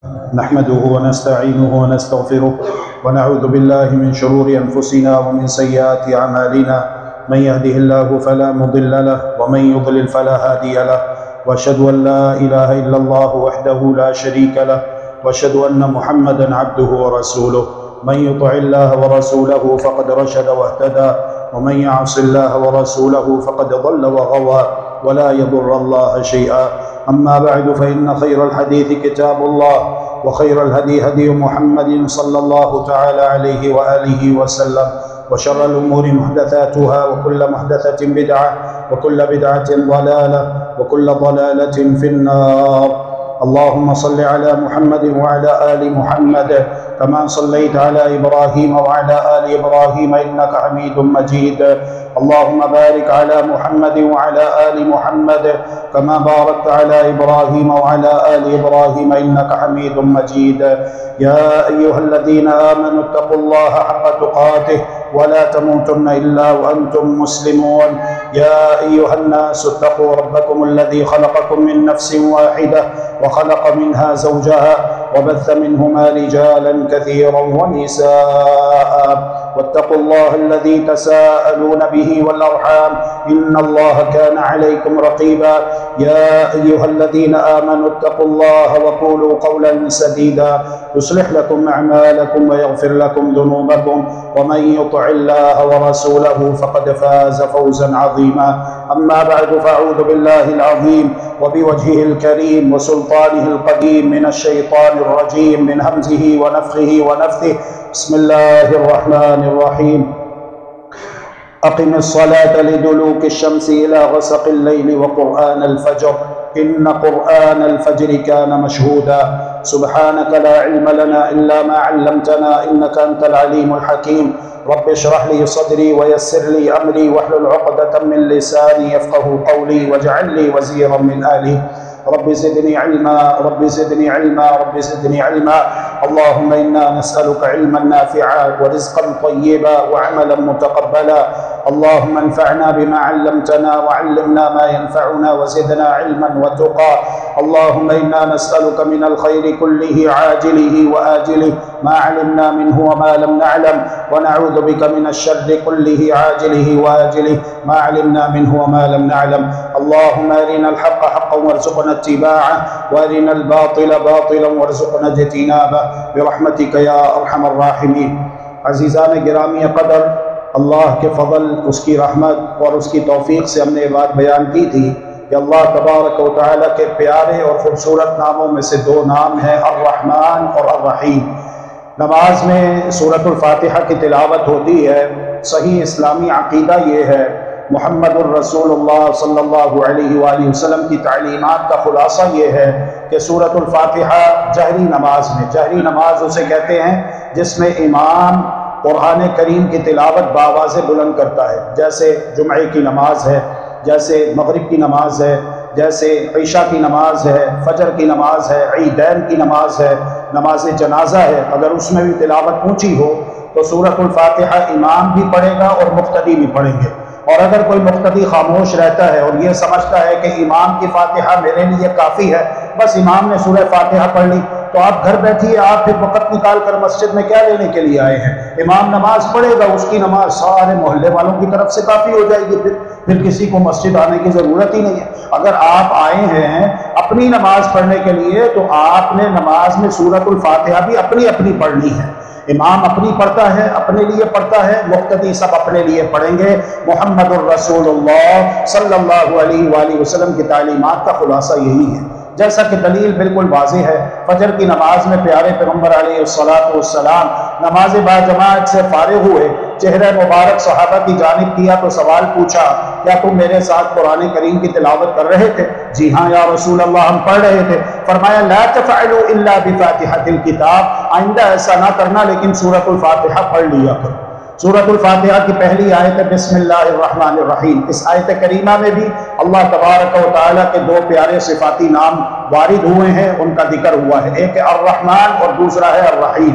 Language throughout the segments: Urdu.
نحمده ونستعينه ونستغفره ونعوذ بالله من شرور أنفسنا ومن سيئات أعمالنا من يهده الله فلا مضل له ومن يضلل فلا هادي له وأشهد أن لا إله إلا الله وحده لا شريك له وأشهد أن محمدا عبده ورسوله من يطع الله ورسوله فقد رشد واهتدى ومن يعص الله ورسوله فقد ضل وغوى ولا يضر الله شيئا. أما بعد فإن خير الحديث كتاب الله وخير الهدي هدي محمد صلى الله تعالى عليه وآله وسلم وشر الأمور محدثاتها وكل محدثة بدعة وكل بدعة ضلالة وكل ضلالة في النار. اللهم صل على محمد وعلى آل محمد كما صليت على إبراهيم وعلى آل إبراهيم إنك حميد مجيد. اللهم بارك على محمد وعلى آل محمد كما باركت على إبراهيم وعلى آل إبراهيم إنك حميد مجيد. يا أيها الذين آمنوا اتقوا الله حق تقاته ولا تموتن إلا وأنتم مسلمون. يا أيها الناس اتقوا ربكم الذي خلقكم من نفس واحدة وخلق منها زوجها وبث منهما رجالا كثيرا ونساء واتقوا الله الذي تساءلون به والأرحام إن الله كان عليكم رقيبا. يا أيها الذين آمنوا اتقوا الله وقولوا قولا سديدا يصلح لكم أعمالكم ويغفر لكم ذنوبكم ومن يطع الله ورسوله فقد فاز فوزا عظيما. أما بعد فأعوذ بالله العظيم وبوجهه الكريم وسلطانه القديم من الشيطان الرجيم من همزه ونفخه ونفثه. بسم الله الرحمن الرحيم. أقم الصلاة لدلوك الشمس إلى غسق الليل وقرآن الفجر إن قرآن الفجر كان مشهودا. سبحانك لا علم لنا إلا ما علمتنا إنك أنت العليم الحكيم. رب اشرح لي صدري ويسر لي أمري واحلل عقدة من لساني يفقه قولي واجعل لي وزيرا من أهلي. رب زدني علما رب زدني علما رب زدني علما. اللهم إنا نسألك علما نافعا ورزقا طيبا وعملا متقبلا. اللهم انفعنا بما علمتنا وعلمنا ما ينفعنا وزدنا علما وتقى. اللهم إنا نسألك من الخير كله عاجله وآجله ما علمنا منه وما لم نعلم ونعوذ بك من الشر كله عاجله وآجله ما علمنا منه وما لم نعلم. اللهم أرنا الحق حقا وارزقنا اتباعه وأرنا الباطل باطلا وارزقنا اجتنابه برحمتك يا أرحم الراحمين. عزیزان گرامی قدر، اللہ کے فضل، اس کی رحمت اور اس کی توفیق سے ہم نے یہ بات بیان کی تھی کہ اللہ تبارک و تعالیٰ کے پیارے اور خوبصورت ناموں میں سے دو نام ہیں الرحمن اور الرحیم. نماز میں سورۃ الفاتحہ کی تلاوت ہوتی ہے. صحیح اسلامی عقیدہ یہ ہے، محمد الرسول اللہ صلی اللہ علیہ وآلہ وسلم کی تعلیمات کا خلاصہ یہ ہے کہ سورۃ الفاتحہ جہری نماز میں، جہری نماز اسے کہتے ہیں جس میں امام قرآن کریم کی تلاوت بآواز بلند کرتا ہے، جیسے جمعے کی نماز ہے، جیسے مغرب کی نماز ہے، جیسے عشاء کی نماز ہے، فجر کی نماز ہے، عیدین کی نماز ہے، نماز جنازہ ہے. اگر اس میں بھی تلاوت اونچی ہو تو سورۃ الفاتحہ امام بھی پڑھے گا اور مقتدی بھی پڑھیں گے. اور اگر کوئی مقتدی خاموش رہتا ہے اور یہ سمجھتا ہے کہ امام کی فاتحہ میرے لیے کافی ہے، بس امام نے سورہ فاتحہ پڑھ لی، تو آپ گھر بیٹھیے، آپ پھر وقت نکال کر مسجد میں کیا لینے کے لیے آئے ہیں؟ امام نماز پڑھے گا، اس کی نماز سارے محلے والوں کی طرف سے کافی ہو جائے گی، پھر کسی کو مسجد آنے کی ضرورت ہی نہیں ہے. اگر آپ آئے ہیں اپنی نماز پڑھنے کے لیے تو آپ نے نماز میں سورۃ الفاتحہ بھی اپنی اپنی پڑھنی ہے. امام اپنی پڑھتا ہے، اپنے لیے پڑھتا ہے، مقتدی سب اپنے لیے پڑھیں گے. محمد الرسول اللہ صلی اللہ علیہ وآلہ وسلم کی تعلیمات کا خلاصہ یہی ہے. جیسا کہ دلیل بالکل واضح ہے، فجر کی نماز میں پیارے پیغمبر علیہ السلام نماز باجماعت سے فارغ ہوئے، چہرہ مبارک صحابہ کی جانب کیا تو سوال پوچھا، کیا تم میرے ساتھ قرآن کریم کی تلاوت کر رہے تھے؟ جی ہاں یا رسول اللہ، ہم پڑھ رہے تھے. فرمایا لا تفعلوا الا بفاتحۃ الکتاب، آئندہ ایسا نہ کرنا لیکن سورۃ الفاتحہ پڑھ لیا کرو. سورۃ الفاتحہ کی پہلی آیت ہے بسم اللہ الرحمن الرحیم. اس آیت کریمہ میں بھی اللہ تبارک و تعالیٰ کے دو پیارے صفاتی نام وارد ہوئے ہیں، ان کا ذکر ہوا ہے، ایک ہے الرحمن اور دوسرا ہے الرحیم.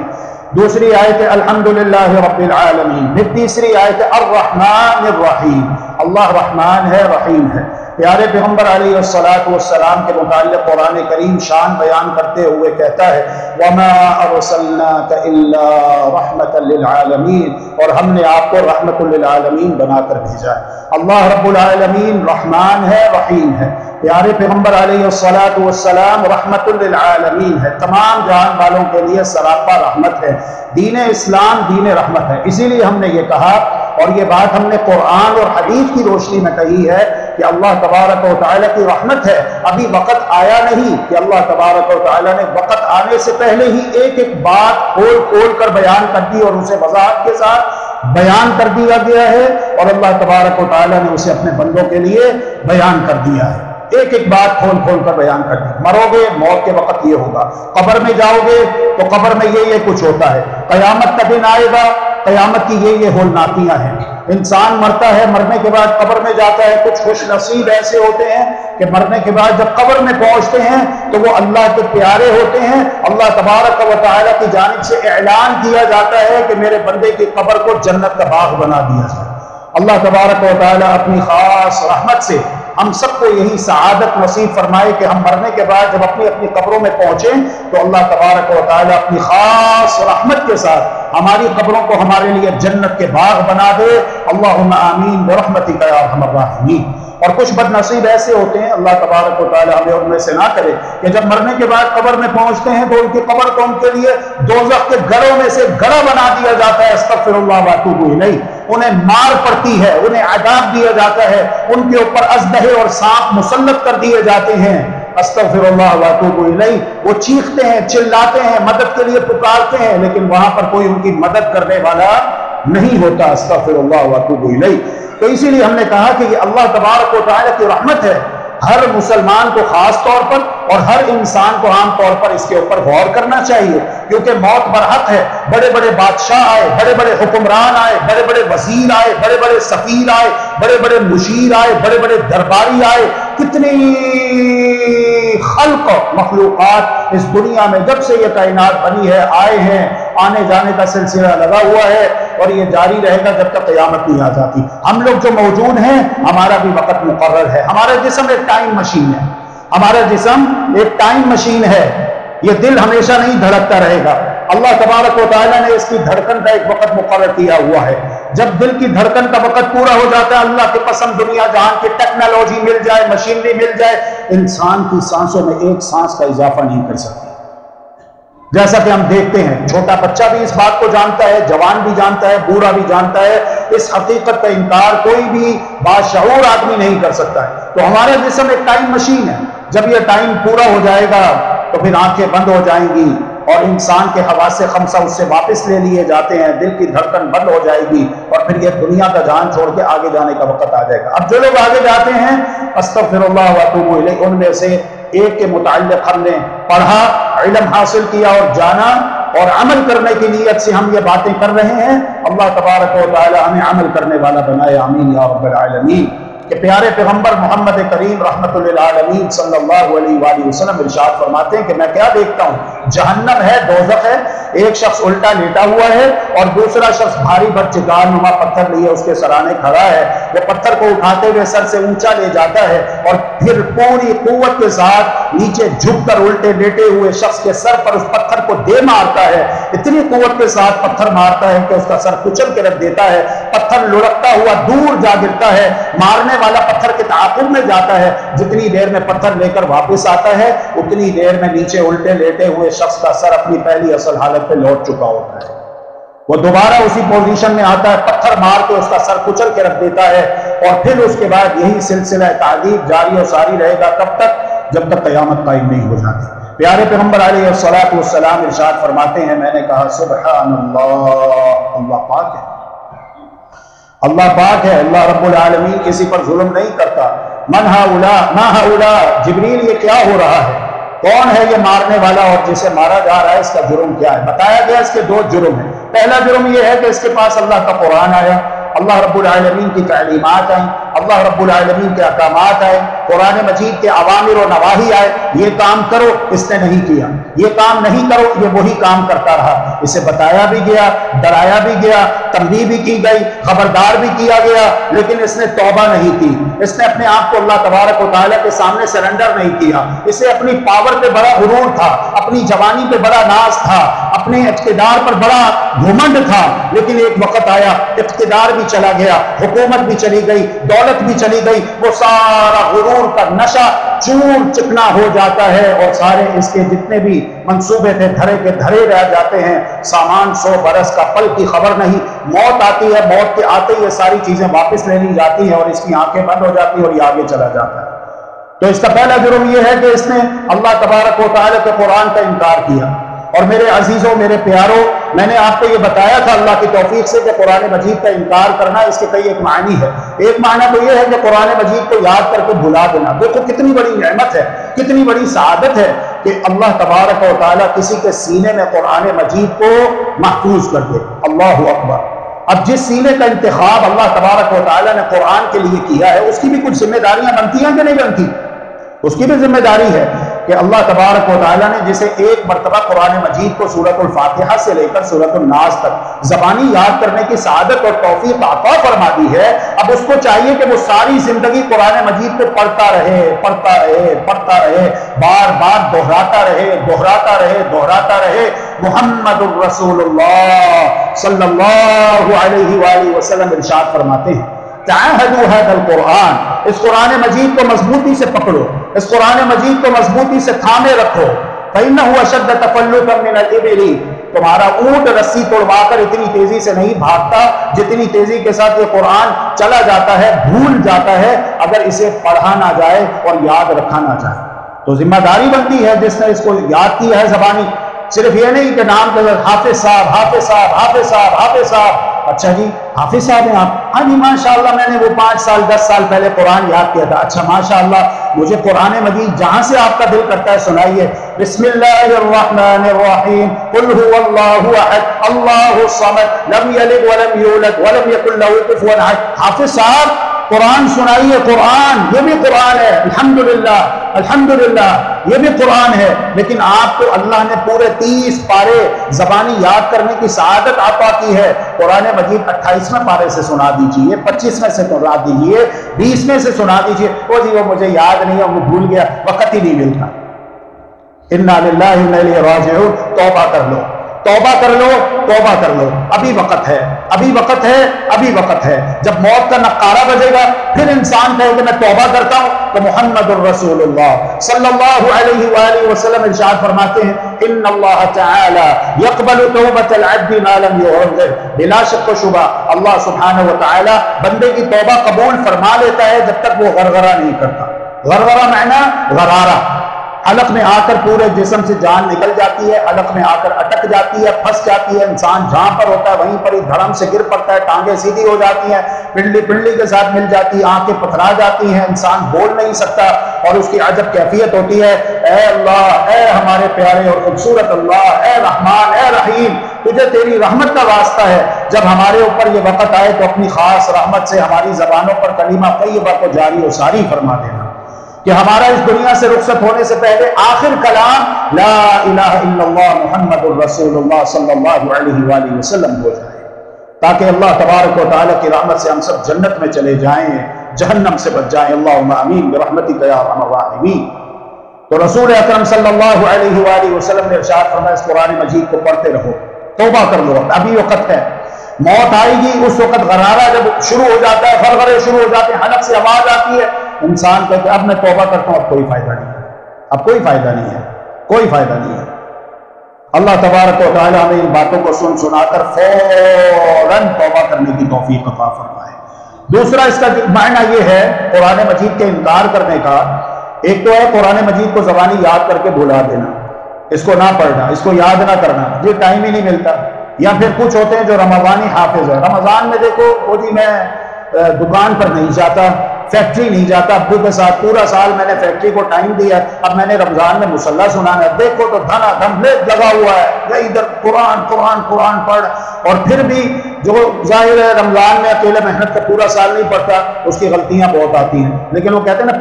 دوسری آیت الحمدللہ رب العالمین. پھر تیسری آیت الرحمن الرحیم. اللہ رحمان ہے، رحیم ہے. پیارے پیغمبر علیہ السلام کے متعلق قرآن کریم شان بیان کرتے ہوئے کہتا ہے وَمَا أَرْسَلْنَاكَ إِلَّا رَحْمَةً لِلْعَالَمِينَ، اور ہم نے آپ کو رحمت للعالمین بنا کر بھیجا ہے۔ اللہ رب العالمین رحمان ہے، رحیم ہے۔ پیارے پیغمبر علیہ السلام رحمت للعالمین ہے، تمام جہان والوں کے لیے سراپا رحمت ہے۔ دین اسلام دین رحمت ہے۔ اسی لیے ہم نے یہ کہا، اور یہ بات ہم نے قرآن اور حدیث کی روشنی میں کہی ہے کہ اللہ تبارک و تعالیٰ کی رحمت ہے۔ ابھی وقت آیا نہیں کہ اللہ تبارک و تعالیٰ نے وقت آنے سے پہلے ہی ایک ایک بات کھول کر بیان کر دی اور اسے وضاحت کے ساتھ بیان کر دیا گیا ہے، اور اللہ تبارک و تعالیٰ نے اسے اپنے بندوں کے لیے بیان کر دیا ہے۔ ایک ایک بات کھول کر بیان کر دی۔ مرو گے، موت کے وقت یہ ہوگا، قبر میں جاؤ گے تو قبر میں یہ کچھ ہوتا ہے، قیامت کا دن آئے گا، قیامت کی یہ ہولناکیاں ہیں۔ انسان مرتا ہے، مرنے کے بعد قبر میں جاتا ہے۔ کچھ خوش نصیب ایسے ہوتے ہیں کہ مرنے کے بعد جب قبر میں پہنچتے ہیں تو وہ اللہ کے پیارے ہوتے ہیں۔ اللہ تبارک و تعالیٰ کی جانب سے اعلان کیا جاتا ہے کہ میرے بندے کی قبر کو جنت کا باغ بنا دیا جائے۔ اللہ تبارک و تعالیٰ اپنی خاص رحمت سے ہم سب کو یہی سعادت نصیب فرمائے کہ ہم مرنے کے بعد جب اپنی اپنی قبروں میں پہنچیں تو اللہ تبارک و تعالیٰ اپنی خاص رحمت کے ساتھ ہماری قبروں کو ہمارے لیے جنت کے باغ بنا دے۔ اللہم آمین برحمتک یا ارحم الراحمین۔ اور کچھ بد نصیب ایسے ہوتے ہیں، اللہ تبارک و تعالیٰ ہمیں ان میں سے نہ کرے، کہ جب مرنے کے بعد قبر میں پہنچتے ہیں تو ان کی قبر کو ان کے لیے دوزخ کے گڑھوں میں سے گڑھا بنا دیا جاتا ہے۔ استغفر اللہ واتوب الیہ۔ انہیں مار پڑتی ہے، انہیں عذاب دیا جاتا ہے، ان کے اوپر اژدہے اور سانپ مسلط کر دیے جاتے ہیں۔ استغفر اللہ واتوب الیہ۔ وہ چیختے ہیں، چلاتے ہیں، مدد کے لیے پکارتے ہیں، لیکن وہاں پر کوئی ان کی مدد کرنے والا نہیں ہوتا۔ استغفر اللہ واتوب الیہ۔ تو اسی لیے ہم نے کہا کہ یہ اللہ تبارک و تعالیٰ کی رحمت ہے، ہر مسلمان کو خاص طور پر اور ہر انسان کو عام طور پر اس کے اوپر غور کرنا چاہیے، کیونکہ موت برحق ہے۔ بڑے بڑے بادشاہ آئے، بڑے بڑے حکمران آئے، بڑے بڑے وزیر آئے، بڑے بڑے سفیر آئے، بڑے بڑے مشیر آئے، بڑے بڑے درباری آئے، کتنی خلق مخلوقات اس دنیا میں جب سے یہ کائنات بنی ہے آئے ہیں، آنے جانے کا سلسلہ لگا ہوا ہے، اور یہ جاری رہے گا جب تک قیامت نہیں آ جاتی۔ ہم لوگ جو موجود ہیں، ہمارا بھی وقت مقرر ہے۔ ہمارا جسم ایک ٹائم مشین ہے، ہمارا جسم ایک ٹائم مشین ہے۔ یہ دل ہمیشہ نہیں دھڑکتا رہے گا۔ اللہ تبارک و تعالیٰ نے اس کی دھڑکن کا ایک وقت مقرر کیا ہوا ہے۔ جب دل کی دھڑکن کا وقت پورا ہو جاتا ہے، اللہ کی قسم دنیا جہان کی ٹیکنالوجی مل جائے، مشینری مل جائے، انسان کی سانسوں میں ایک سانس کا اضافہ نہیں کر سکتی۔ جیسا کہ ہم دیکھتے ہیں، چھوٹا بچہ بھی اس بات کو جانتا ہے، جوان بھی جانتا ہے، بوڑھا بھی جانتا ہے۔ اس حقیقت کا انکار کوئی بھی باشعور آدمی نہیں کر سکتا ہے۔ تو ہمارا جسم ایک ٹائم مشین ہے۔ جب یہ ٹائم پورا ہو جائے گا تو پھر آنکھیں بند ہو جائیں گی، اور انسان کے حواس خمسہ اس سے واپس لے لیے جاتے ہیں، دل کی دھڑکن بند ہو جائے گی، اور پھر یہ دنیا کا جان چھوڑ کے آگے جانے کا وقت آ جائے گا۔ اب جو لوگ آگے جاتے ہیں، استغفر اللہ واتوب الیہ، ان میں سے ایک کے متعلق ہم نے پڑھا، علم حاصل کیا اور جانا، اور عمل کرنے کی نیت سے ہم یہ باتیں کر رہے ہیں۔ اللہ تبارک و تعالی ہمیں عمل کرنے والا بنائے، آمین یا رب العالمین۔ کہ پیارے پیغمبر محمد کریم رحمت للعالمین صلی اللہ علیہ وآلہ وسلم ارشاد فرماتے ہیں کہ میں کیا دیکھتا ہوں، جہنم ہے، دوزخ ہے، ایک شخص الٹا لیٹا ہوا ہے اور دوسرا شخص بھاری بھر چگار نما پتھر لیے اس کے سرانے کھڑا ہے۔ وہ پتھر کو اٹھاتے ہوئے سر سے اونچا لے جاتا ہے اور پھر پوری قوت کے ساتھ نیچے جھک کر الٹے لیٹے ہوئے شخص کے سر پر اس پتھر کو دے مارتا ہے۔ اتنی قوت کے ساتھ پتھر مارتا ہے کہ اس کا سر کچل کے رکھ دیتا ہے۔ پتھر لڑکتا ہوا دور جا گرتا ہے، مارنے والا پتھر کے تعاقب میں جاتا ہے۔ جتنی دیر میں پتھر لے کر واپس آتا ہے اتنی دیر میں نیچے الٹے لیٹے ہوئے شخص کا سر اپنی پہلی اصل حالت پہ لوٹ چکا ہوتا ہے۔ وہ دوبارہ اسی پوزیشن میں آتا ہے، پتھر مار کے اس کا سر کچل کے رکھ دیتا ہے، اور پھر اس کے بعد یہی سلسلہ تعذیب جاری و ساری رہے گا تب تک جب تک قیامت قائم نہیں ہو جاتی۔ پیارے پیغمبر علیہ السلام ارشاد فرماتے ہیں، میں نے کہا سبحان اللہ، اللہ پاک ہے، اللہ پاک ہے، اللہ رب العالمین کسی پر ظلم نہیں کرتا۔ من ہؤلاء ما ہؤلاء، جبریل یہ کیا ہو رہا ہے، کون ہے یہ مارنے والا اور جسے مارا جا رہا ہے، اس کا جرم کیا ہے؟ بتایا گیا اس کے دو جرم ہیں۔ پہلا جرم یہ ہے کہ اس کے پاس اللہ کا قرآن آیا، اللہ رب العالمین کی تعلیمات آئیں، اللہ رب العالمین کے احکامات آئے، قرآن مجید کے اوامر و نواہی آئے، یہ کام کرو، اس نے نہیں کیا، یہ کام نہیں کرو، یہ وہی کام کرتا رہا، اسے بتایا بھی گیا، ڈرایا بھی گیا، تنبیہ بھی کی گئی، خبردار بھی کیا گیا، لیکن اس نے توبہ نہیں کی، اس نے اپنے آپ کو اللہ تبارک و تعالیٰ کے سامنے سرنڈر نہیں کیا، اسے اپنی پاور پہ بڑا غرور تھا، اپنی جوانی پہ بڑا ناز تھا، اپنے اقتدار پر بڑا گھمنڈ تھا، لیکن ایک وقت آیا اقتدار بھی چلا گیا، حکومت بھی چلی گئی، دولت بھی چلی گئی، وہ سارا غرور کا نشہ چور چکنا ہو جاتا ہے، اور سارے اس کے جتنے بھی منصوبے تھے دھرے کے دھرے رہ جاتے ہیں، سامان 100 برس کا، پل کی خبر نہیں، موت آتی ہے، موت کے آتے ہی یہ ساری چیزیں واپس لے لی جاتی ہیں، اور اس کی آنکھیں بند ہو جاتی ہیں اور یہ آگے چلا جاتا ہے۔ تو اس کا پہلا جرم یہ ہے کہ اس نے اللہ تبارک و تعالیٰ کے قرآن کا انکار کیا۔ اور میرے عزیزوں، میرے پیاروں، میں نے آپ کو یہ بتایا تھا اللہ کی توفیق سے کہ قرآن مجید کا انکار کرنا اس کے کئی ایک معنی ہے۔ ایک معنی تو یہ ہے کہ قرآن مجید کو یاد کر کے بھلا دینا۔ دیکھو کتنی بڑی نعمت ہے، کتنی بڑی سعادت ہے کہ اللہ تبارک و تعالیٰ کسی کے سینے میں قرآن مجید کو محفوظ کر دے۔ اللہ اکبر۔ اب جس سینے کا انتخاب اللہ تبارک و تعالیٰ نے قرآن کے لیے کیا ہے، اس کی بھی کچھ ذمہ داریاں بنتی ہیں کہ نہیں بنتی؟ اس کی بھی ذمہ داری ہے کہ اللہ تبارک و تعالیٰ نے جسے ایک مرتبہ قرآن مجید کو سورۃ الفاتحہ سے لے کر سورۃ الناس تک زبانی یاد کرنے کی سعادت اور توفیق عطا فرما دی ہے، اب اس کو چاہیے کہ وہ ساری زندگی قرآن مجید کو پڑھتا رہے، پڑھتا رہے، پڑھتا رہے، بار بار دہراتا رہے، دہراتا رہے، دہراتا رہے۔ محمد الرسول اللہ صلی اللہ علیہ وآلہ وسلم ارشاد فرماتے ہیں، تعاہدوا هذا القرآن، اس قرآن مجید کو مضبوطی سے پکڑو، اس قرآن مجید کو مضبوطی سے تھامے رکھو۔ فَإِنَّهُ أَشَدَّ تَفَلُّتًا مِنَ الْإِبِلِ، تمہارا اونٹ رسی توڑوا کر اتنی تیزی سے نہیں بھاگتا جتنی تیزی کے ساتھ یہ قرآن چلا جاتا ہے، بھول جاتا ہے اگر اسے پڑھا نہ جائے اور یاد رکھا نہ جائے۔ تو ذمہ داری بنتی ہے جس نے اس کو یاد کیا ہے زبانی، صرف یہ نہیں کہ نام کے حافظ صاحب، حافظ صاحب، حافظ صاحب، حافظ صاحب، اچھا جی حافظ صاحب ہیں آپ؟ ہاں جی ماشاءاللہ میں نے وہ 5 سال 10 سال پہلے قرآن یاد کیا تھا۔ اچھا ماشاءاللہ، مجھے قرآن مجید جہاں سے آپ کا دل کرتا ہے سنائیے۔ بسم اللہ الرحمن الرحیم، قل هو اللہ احد اللہ الصمد لم یلد ولم یولد ولم یکن لہ کفوا احد۔ حافظ صاحب قرآن سنائیے، قرآن یہ بھی قرآن ہے، الحمدللہ الحمدللہ یہ بھی قرآن ہے، لیکن آپ کو اللہ نے پورے 30 پارے زبانی یاد کرنے کی سعادت عطا کی ہے۔ قرآن مجید 28ویں پارے سے سنا دیجئے، 25ویں سے سنا دیجئے، 20ویں سے سنا دیجئے۔ وہ جی وہ مجھے یاد نہیں ہے، وہ بھول گیا، وقت ہی نہیں ملتا۔ انا للہ و انا الیہ راجعون، توبہ کر لو، توبہ کر لو، توبہ کر لو، ابھی وقت ہے، ابھی وقت ہے، ابھی وقت ہے۔ جب موت کا نقارہ بجے گا پھر انسان کہے کہ میں توبہ کرتا ہوں، تو محمد الرسول اللہ صلی اللہ علیہ وآلہ وسلم ارشاد فرماتے ہیں، ان اللہ تعالی یقبل توبۃ العبد ما لم یغرغر، بلا شک و شبہ اللہ سبحانہ و تعالی بندے کی توبہ قبول فرما لیتا ہے جب تک وہ غرغرہ نہیں کرتا۔ غرغرہ معنی غرارہ، حلق میں آ کر پورے جسم سے جان نکل جاتی ہے، حلق میں آ کر اٹک جاتی ہے، پھنس جاتی ہے، انسان جہاں پر ہوتا ہے وہیں پر ہی دھڑم سے گر پڑتا ہے، ٹانگیں سیدھی ہو جاتی ہیں، پنڈلی کے ساتھ مل جاتی ہے، آنکھیں پتھرا جاتی ہیں، انسان بول نہیں سکتا، اور اس کی عجب کیفیت ہوتی ہے، اے اللہ، اے ہمارے پیارے اور خوبصورت اللہ، اے رحمان، اے رحیم، تجھے تیری رحمت کا واسطہ ہے، جب ہمارے اوپر یہ وقت آئے تو اپنی خاص رحمت سے ہماری زبانوں پر کلمہ طیبہ کو جاری و ساری فرما دینا، کہ ہمارا اس دنیا سے رخصت ہونے سے پہلے آخر کلام لا الہ الا اللہ محمد الرسول اللہ صلی اللہ علیہ وآلہ وسلم ہو جائے، تاکہ اللہ تبارک و تعالیٰ کی رحمت سے ہم سب جنت میں چلے جائیں، جہنم سے بچ جائیں۔ اللہم آمین برحمتک یا ارحم الراحمین۔ تو رسول اکرم صلی اللہ علیہ وآلہ وسلم نے ارشاد فرمایا، اس قرآن مجید کو پڑھتے رہو، توبہ کر لو، ابھی وقت ہے، موت آئے گی اس وقت غرارہ جب شروع ہو جاتا ہے، غرغرے شروع ہو جاتے ہیں، حلق سے آواز آتی ہے، انسان کہتے ہیں اب میں توبہ کرتا ہوں، اب کوئی فائدہ نہیں ہے، اب کوئی فائدہ نہیں ہے، کوئی فائدہ نہیں ہے۔ اللہ تبارک و تعالی ہمیں ان باتوں کو سنا کر فوراً توبہ کرنے کی توفیق عطا فرمائے۔ دوسرا اس کا معنی یہ ہے قرآن مجید کے انکار کرنے کا، ایک تو ہے قرآن مجید کو زبانی یاد کر کے بھلا دینا، اس کو نہ پڑھنا، اس کو یاد نہ کرنا، یہ ٹائم ہی نہیں ملتا۔ یا پھر کچھ ہوتے ہیں جو رمضانی حافظ ہے، رمضان میں دیکھو وہ جی میں دکان پر نہیں جاتا، فیکٹری نہیں جاتا ابو کے ساتھ، پورا سال میں نے فیکٹری کو ٹائم دیا، اب میں نے رمضان میں مصلی سنانا ہے، دیکھو تو دھنا دھم لیٹ لگا ہوا ہے، یا ادھر قرآن قرآن قرآن پڑھ. اور پھر بھی جو ظاہر ہے رمضان میں اکیلے محنت کا پورا سال نہیں پڑتا، اس کی غلطیاں بہت آتی ہیں. لیکن وہ کہتے ہیں نا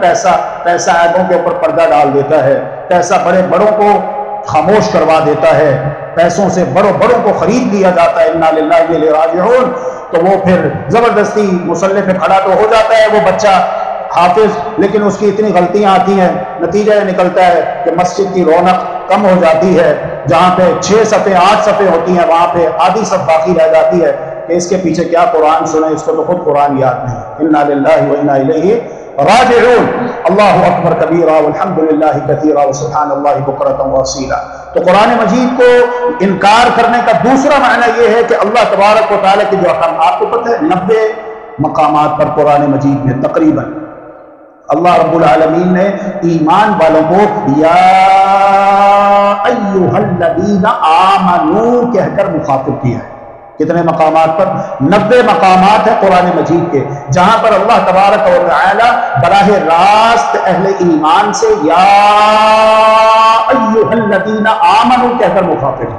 پیسہ عیبوں کے اوپر پردہ ڈال دیتا ہے، پیسہ بڑوں کو خاموش کروا دیتا ہے، پیسوں سے بڑوں کو خرید لیا جاتا ہے. انا للہ و انا راجعون. تو وہ پھر زبردستی مصلی پہ کھڑا تو ہو جاتا ہے وہ بچہ حافظ، لیکن اس کی اتنی غلطیاں آتی ہیں، نتیجہ یہ نکلتا ہے کہ مسجد کی رونق کم ہو جاتی ہے. جہاں پہ 6 صفیں 8 صفیں ہوتی ہیں وہاں پہ آدھی صف باقی رہ جاتی ہے کہ اس کے پیچھے کیا قرآن سنیں، اس کو تو خود قرآن یاد نہیں. انا للہ و انا الیہ راجعون. اللہ اکبر کبیرہ والحمد للہ کثیرہ وسبحان اللہ بکرۃ واصیلا. تو قرآن مجید کو انکار کرنے کا دوسرا معنی یہ ہے کہ اللہ تبارک و تعالیٰ کی جو احکام، آپ کو پتہ ہے 90 مقامات پر قرآن مجید میں تقریباً اللہ رب العالمین نے ایمان والوں کو یا ایھا الذین آمنوا کہہ کر مخاطب کیا ہے. کتنے مقامات پر؟ 90 مقامات ہیں قرآن مجید کے جہاں پر اللہ تبارک و تعالی براہ راست اہل ایمان سے یا ایھا الذین آمنوا کہہ کر مخاطب ہے.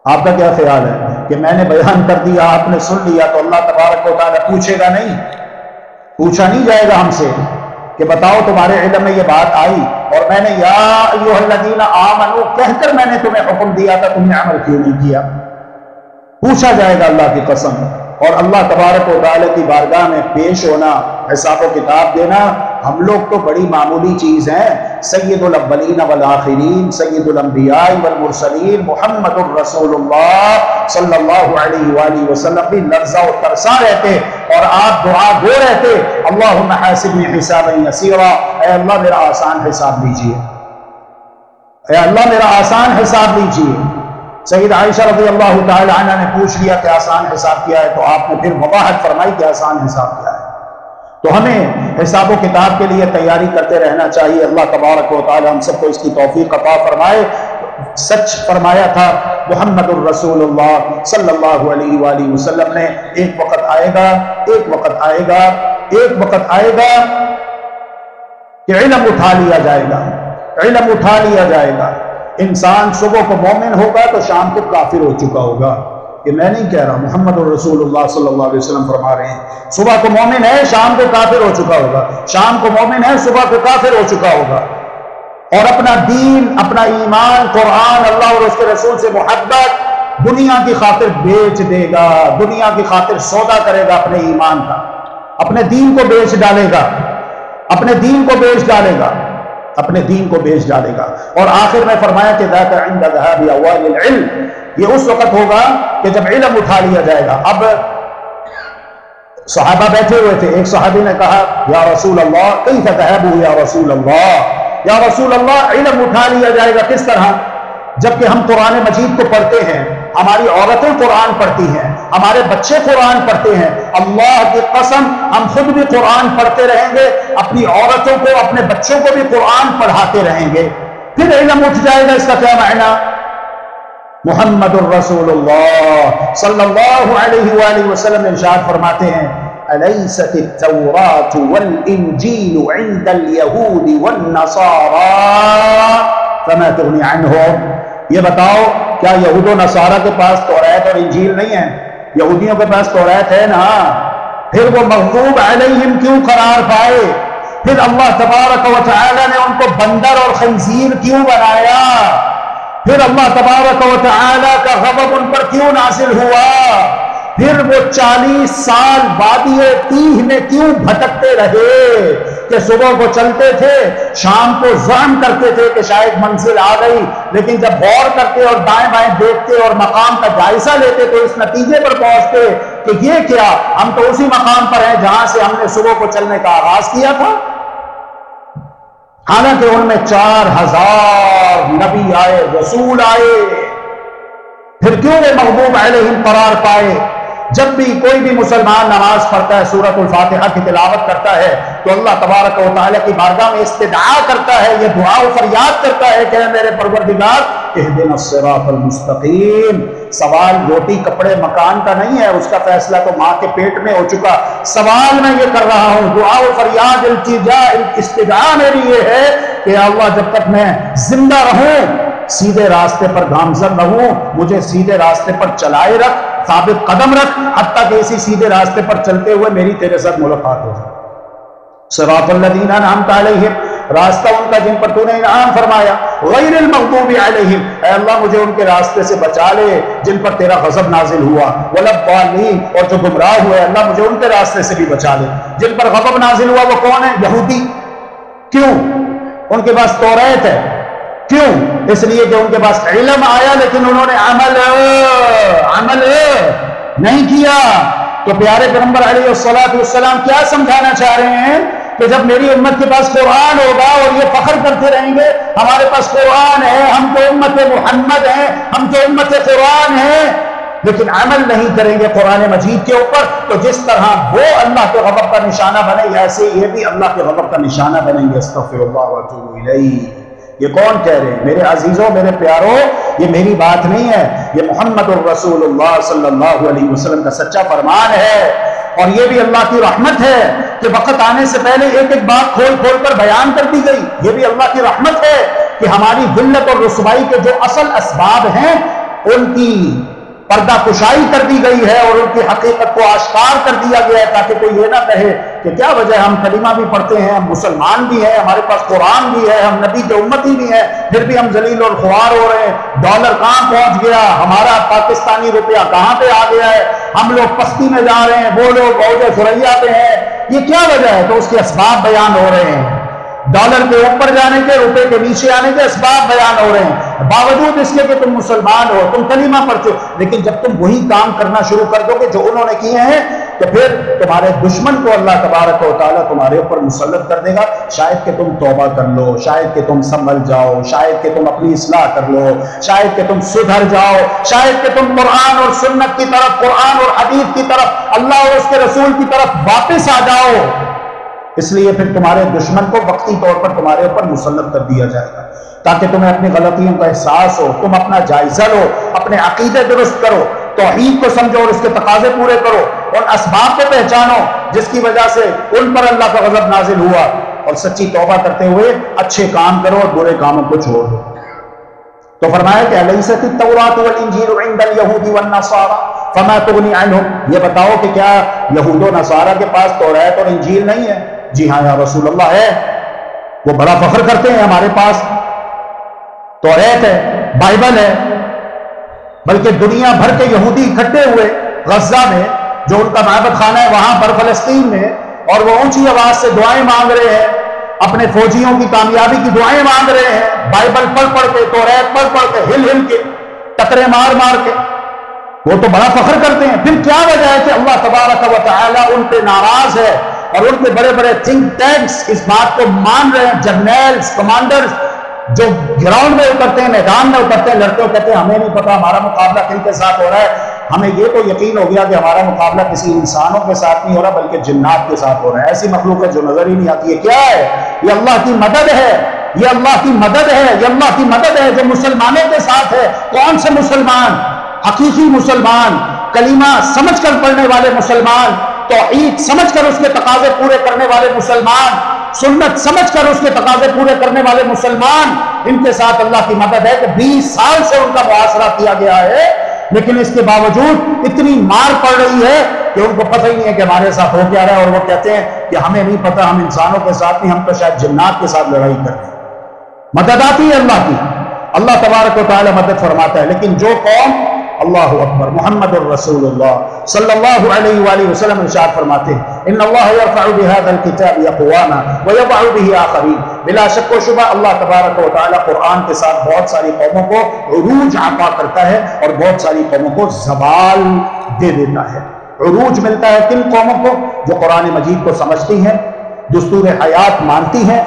آپ کا کیا خیال ہے کہ میں نے بیان کر دیا، آپ نے سن لیا، تو اللہ تبارک و تعالی پوچھے گا نہیں؟ پوچھا نہیں جائے گا ہم سے کہ بتاؤ تمہارے علم میں یہ بات آئی اور میں نے یا ایھا الذین آمنوا کہہ کر میں نے تمہیں حکم دیا تھا، تم نے عمل کیوں نہیں کیا؟ پوچھا جائے گا اللہ کی قسم. اور اللہ تبارک و تعالی کی بارگاہ میں پیش ہونا، حساب و کتاب دینا، ہم لوگ تو بڑی معمولی چیز ہیں. سید الاولین والآخرین، سید الانبیاء والمرسلین محمد الرسول اللہ صلی اللہ علیہ وآلہ وسلم بھی لرزہ و ترساں رہتے اور آپ دعا گو رہتے اللہم حاسبنی حسابا یسیرا. اے اللہ میرا آسان حساب لیجئے، اے اللہ میرا آسان حساب لیجئے. سید عائشہ رضی اللہ تعالی عنہ نے پوچھ لیا کہ آسان حساب کیا ہے، تو آپ نے پھر وضاحت فرمائی کہ آسان حساب کیا ہے. تو ہمیں حساب و کتاب کے لیے تیاری کرتے رہنا چاہیے. اللہ تبارک و تعالی ہم سب کو اس کی توفیق عطا فرمائے. سچ فرمایا تھا محمد الرسول اللہ صلی اللہ علیہ وآلہ وسلم نے، ایک وقت آئے گا کہ علم اٹھا لیا جائے گا. انسان صبح کو مومن ہوگا تو شام کو کافر ہو چکا ہوگا. یہ میں نہیں کہہ رہا، محمد الرسول اللہ صلی اللہ علیہ وسلم فرما رہے ہیں. صبح کو مومن ہے، شام کو کافر ہو چکا ہوگا. شام کو مومن ہے، صبح کو کافر ہو چکا ہوگا. اور اپنا دین، اپنا ایمان، قرآن، اللہ اور اس کے رسول سے محبت دنیا کی خاطر بیچ دے گا، دنیا کی خاطر سودا کرے گا اپنے ایمان کا، اپنے دین کو بیچ ڈالے گا، اپنے دین کو بیچ ڈالے گا. اور آخر میں فرمایا کہ ذاک عند ذهاب اوائل العلم، یہ اس وقت ہوگا کہ جب علم اٹھا لیا جائے گا. اب صحابہ بیٹھے ہوئے تھے، ایک صحابی نے کہا یا رسول اللہ کیف ذهبوا یا رسول اللہ، یا رسول اللہ علم اٹھا لیا جائے گا کس طرح؟ جبکہ ہم قرآن مجید کو پڑھتے ہیں، ہماری عورتیں قرآن پڑھتی ہیں، ہمارے بچے قرآن پڑھتے ہیں. اللہ کی قسم ہم خود بھی قرآن پڑھتے رہیں گے، اپنی عورتوں کو، اپنے بچوں کو بھی قرآن پڑھاتے رہیں گے. پھر علم اٹھ جائے گا. اس کا کیا معنی؟ محمد الرسول اللہ صلی اللہ علیہ وآلہ وسلم ارشاد فرماتے ہیں أليست التوراة والإنجيل عند اليهود والنصارى فما تغني عنهم. یہ بتاؤ کیا یہود و نصارہ کے پاس توریت اور انجیل نہیں ہے؟ یہودیوں کے پاس توریت ہے نا. پھر وہ مغضوب علیہم کیوں قرار پائے؟ پھر اللہ تبارک و تعالی نے ان کو بندر اور خنزیر کیوں بنایا؟ پھر اللہ تبارک و تعالی کا غضب ان پر کیوں نازل ہوا؟ پھر وہ 40 سال وادی تیہ میں کیوں بھٹکتے رہے کہ صبح کو چلتے تھے، شام کو زعم کرتے تھے کہ شاید منزل آ گئی، لیکن جب غور کرتے اور دائیں بائیں دیکھتے اور مقام کا جائزہ لیتے تو اس نتیجے پر پہنچتے کہ یہ کیا، ہم تو اسی مقام پر ہیں جہاں سے ہم نے صبح کو چلنے کا آغاز کیا تھا. حالانکہ ان میں 4000 نبی آئے، رسول آئے. پھر کیوں وہ مغضوب علیہم قرار پائے؟ جب بھی کوئی بھی مسلمان نماز پڑھتا ہے، سورۃ الفاتحہ کی تلاوت کرتا ہے، تو اللہ تبارک و تعالیٰ کی بارگاہ میں استدعا کرتا ہے، یہ دعا و فریاد کرتا ہے کہ اے میرے پروردگار اہدنا الصراط المستقیم۔ سوال روٹی کپڑے مکان کا نہیں ہے، اس کا فیصلہ تو ماں کے پیٹ میں ہو چکا۔ سوال میں یہ کر رہا ہوں، دعا و فریاد التجا استدعا میری یہ ہے کہ اللہ جب تک میں زندہ رہوں سیدھے راستے پر گامزن رہوں، مجھے سیدھے راستے پر چلائے رکھ، ثابت قدم رکھ، حتیٰ کہ اسی سیدھے راستے پر چلتے ہوئے میری تیرے ساتھ ملاقات ہو جائے۔ صراط الذین انعمت علیہم، راستہ ان کا جن پر تو نے انعام فرمایا، غیر المغضوب علیہم، اے اللہ مجھے ان کے راستے سے بچا لے جن پر تیرا غضب نازل ہوا، ولا الضالین، اور جو گمراہ ہوئے اللہ مجھے ان کے راستے سے بھی بچا لے۔ جن پر غضب نازل ہوا وہ کون ہے؟ یہودی۔ کیوں؟ ان کے پاس توریت ہے۔ کیوں؟ اس لیے کہ ان کے پاس علم آیا لیکن انہوں نے عمل نہیں کیا۔ تو پیارے پیغمبر علیہ السلام کیا سمجھانا چاہ رہے ہیں کہ جب میری امت کے پاس قرآن ہوگا اور یہ فخر کرتے رہیں گے ہمارے پاس قرآن ہے، ہم تو امت محمد ہیں، ہم تو امت قرآن ہیں، لیکن عمل نہیں کریں گے قرآن مجید کے اوپر، تو جس طرح وہ اللہ کے غضب کا نشانہ بنے ایسے یہ بھی اللہ کے غضب کا نشانہ بنیں گے۔ استغفر اللہ واتوب الیہ۔ یہ کون کہہ رہے ہیں؟ میرے عزیزوں، میرے پیاروں، یہ میری بات نہیں ہے، یہ محمد الرسول اللہ صلی اللہ علیہ وسلم کا سچا فرمان ہے۔ اور یہ بھی اللہ کی رحمت ہے کہ وقت آنے سے پہلے ایک ایک بات کھول کھول کر بیان کر دی گئی۔ یہ بھی اللہ کی رحمت ہے کہ ہماری ذلت اور رسوائی کے جو اصل اسباب ہیں ان کی پردہ کشائی کر دی گئی ہے اور ان کی حقیقت کو آشکار کر دیا گیا ہے، تاکہ کوئی یہ نہ کہے کہ کیا وجہ ہم کلمہ بھی پڑھتے ہیں، ہم مسلمان بھی ہیں، ہمارے پاس قرآن بھی ہے، ہم نبی کے امتی بھی ہیں، پھر بھی ہم ذلیل اور خوار ہو رہے ہیں، ڈالر کہاں پہنچ گیا، ہمارا پاکستانی روپیہ کہاں پہ آ گیا ہے، ہم لوگ پستی میں جا رہے ہیں، وہ لوگ عوج ثریا پہ ہیں، یہ کیا وجہ ہے؟ تو اس کے اسباب بیان ہو رہے ہیں، ڈالر کے اوپر جانے کے، روپے کے نیچے آنے کے اسباب بیان ہو رہے ہیں۔ باوجود اس کے کہ تم مسلمان ہو، تم کلمہ پڑھتے ہو، لیکن جب تم وہی کام کرنا شروع کر دو گے جو انہوں نے کیے ہیں تو پھر تمہارے دشمن کو اللہ تبارک و تعالیٰ تمہارے اوپر مسلط کر دے گا۔ شاید کہ تم توبہ کر لو، شاید کہ تم سنبھل جاؤ، شاید کہ تم اپنی اصلاح کر لو، شاید کہ تم سدھر جاؤ، شاید کہ تم قرآن اور سنت کی طرف، قرآن اور حدیث کی طرف، اللہ اور اس کے رسول کی طرف واپس آ جاؤ۔ اس لیے پھر تمہارے دشمن کو وقتی طور پر تمہارے اوپر مسلط کر دیا جائے گا، تاکہ تمہیں اپنی غلطیوں کا احساس ہو، تم اپنا جائزہ لو، اپنے عقیدے درست کرو، توحید کو سمجھو اور اس کے تقاضے پورے کرو، اور اسباب کو پہچانو جس کی وجہ سے ان پر اللہ کا غضب نازل ہوا، اور سچی توبہ کرتے ہوئے اچھے کام کرو اور برے کاموں کو چھوڑ دو۔ تو فرمایا کہ الیست التوراۃ والانجیل عند الیہود والنصارى فما تغنی عنہم، یہ بتاؤ کہ کیا یہود و نصارہ کے پاس توریت اور انجیل نہیں ہے؟ جی ہاں یا رسول اللہ ہے، وہ بڑا فخر کرتے ہیں ہمارے پاس توریت ہے، بائبل ہے، بلکہ دنیا بھر کے یہودی اکٹھے ہوئے غزہ میں جو ان کا معبد خانہ ہے وہاں پر فلسطین میں، اور وہ اونچی آواز سے دعائیں مانگ رہے ہیں، اپنے فوجیوں کی کامیابی کی دعائیں مانگ رہے ہیں، بائبل پڑھ پڑھ کے، توریت پڑھ پڑھ کے، ہل ہل کے، ٹکرے مار مار کے، وہ تو بڑا فخر کرتے ہیں۔ پھر کیا وجہ ہے کہ اللہ تبارک و تعالی ان پہ ناراض ہے اور ان کے بڑے بڑے تھنک ٹینکس اس بات کو مان رہے ہیں، جرنیلز، کمانڈرز جو گراؤنڈ میں اترتے ہیں، میدان میں اترتے ہیں، لڑتے ہوئے کہتے ہیں ہمیں نہیں پتا ہمارا مقابلہ کن کے ساتھ ہو رہا ہے، ہمیں یہ تو یقین ہو گیا کہ ہمارا مقابلہ کسی انسانوں کے ساتھ نہیں ہو رہا بلکہ جنات کے ساتھ ہو رہا ہے، ایسی مخلوق ہے جو نظر ہی نہیں آتی ہے۔ کیا ہے یہ؟ اللہ کی مدد ہے، یہ اللہ کی مدد ہے، یہ اللہ کی مدد ہے جو مسلمانوں کے ساتھ ہے۔ کون سے مسلمان؟ حقیقی مسلمان، کلمہ سمجھ کر پڑھنے والے مسلمان، توحید سمجھ کر اس کے تقاضے پورے کرنے والے مسلمان، سنت سمجھ کر اس کے تقاضے پورے کرنے والے مسلمان، ان کے ساتھ اللہ کی مدد ہے کہ 20 سال سے ان کا محاصرہ کیا گیا ہے، لیکن اس کے باوجود اتنی مار پڑ رہی ہے کہ ان کو پتہ ہی نہیں ہے کہ ہمارے ساتھ ہو کیا رہا ہے، اور وہ کہتے ہیں کہ ہمیں نہیں پتہ، ہم انسانوں کے ساتھ نہیں، ہم تو شاید جنات کے ساتھ لڑائی کر رہے ہیں۔ مدد آتی ہے اللہ کی، اللہ تبارک و تعالی مدد فرماتا ہے، لیکن جو قوم، اللہ اکبر، محمد الرسول اللہ صلی اللہ علیہ وآلہ وسلم ارشاد فرماتے ہیں ان اللہ یرفع بهذا الكتاب اقواما ويضع به آخرین، بلا شک و شبہ اللہ تبارک و تعالی قرآن کے ساتھ بہت ساری قوموں کو عروج عطا کرتا ہے اور بہت ساری قوموں کو زوال دے دیتا ہے۔ عروج ملتا ہے کن قوموں کو؟ جو قرآن مجید کو سمجھتی ہیں، دستور حیات مانتی ہیں،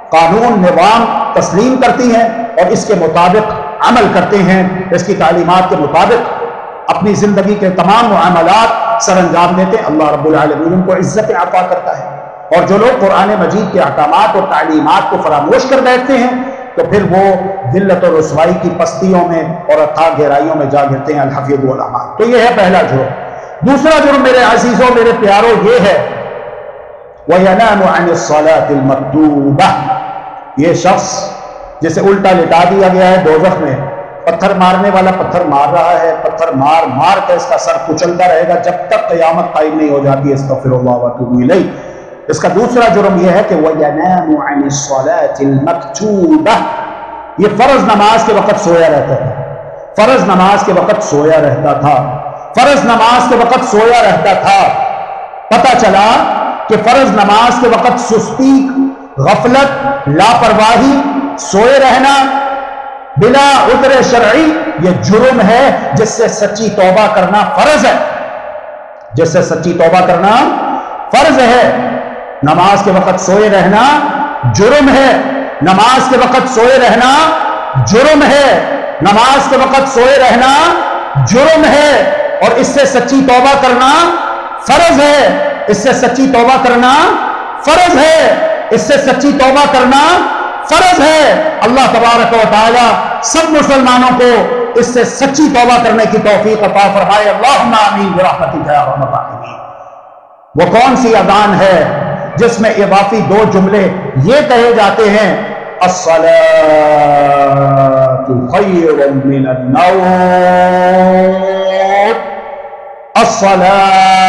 قانون نظام تسلیم کرتی ہیں اور اس کے مطابق عمل کرتے ہیں، اس کی تعلیمات کے مطابق اپنی زندگی کے تمام معاملات سر انجام دیتے ہیں، اللہ رب العالمین ان کو عزت عطا کرتا ہے۔ اور جو لوگ قرآن مجید کے احکامات اور تعلیمات کو فراموش کر بیٹھتے ہیں تو پھر وہ ذلت و رسوائی کی پستیوں میں اور اتھاہ گہرائیوں میں جا گرتے ہیں۔ الحفیظ والامان۔ تو یہ ہے پہلا جرم۔ دوسرا جرم میرے عزیزوں، میرے پیاروں، یہ ہے وَيَنَامُ عَنِ الصَّلَاةِ الْمَكْتُوبَةِ، یہ شخص جسے الٹا لٹا دیا گیا ہے دوزخ میں، پتھر مارنے والا پتھر مار رہا ہے، پتھر مار مار کے اس کا سر کچلتا رہے گا جب تک قیامت قائم نہیں ہو جاتی۔ استغفر اللہ واتوب الیہ۔ اس کا دوسرا جرم یہ ہے کہ وَيَنَامُ عَنِ الصَّلَاةِ الْمَكْتُوبَةِ، یہ فرض نماز کے وقت سویا رہتا تھا، فرض نماز کے وقت سویا رہتا تھا، فرض نماز کے وقت سویا رہتا تھا۔ پتہ چلا کہ فرض نماز کے وقت سستی، غفلت، لاپرواہی، سوئے رہنا بلا عذر شرعی یہ جرم ہے جس سے سچی توبہ کرنا فرض ہے، جس سے سچی توبہ کرنا فرض ہے۔ نماز کے وقت سوئے رہنا جرم ہے، نماز کے وقت سوئے رہنا جرم ہے، نماز کے وقت سوئے رہنا جرم ہے، اور اس سے سچی توبہ کرنا فرض ہے، اس سے سچی توبہ کرنا فرض ہے، اس سے سچی توبہ کرنا فرض ہے۔ اللہ تبارک و تعالی سب مسلمانوں کو اس سے سچی توبہ کرنے کی توفیق عطا فرمائے۔ اللہم آمین برحمتک یا ارحم الراحمین۔ وہ کون سی اذان ہے جس میں اضافی دو جملے یہ کہے جاتے ہیں الصلاۃ خیر من النوم،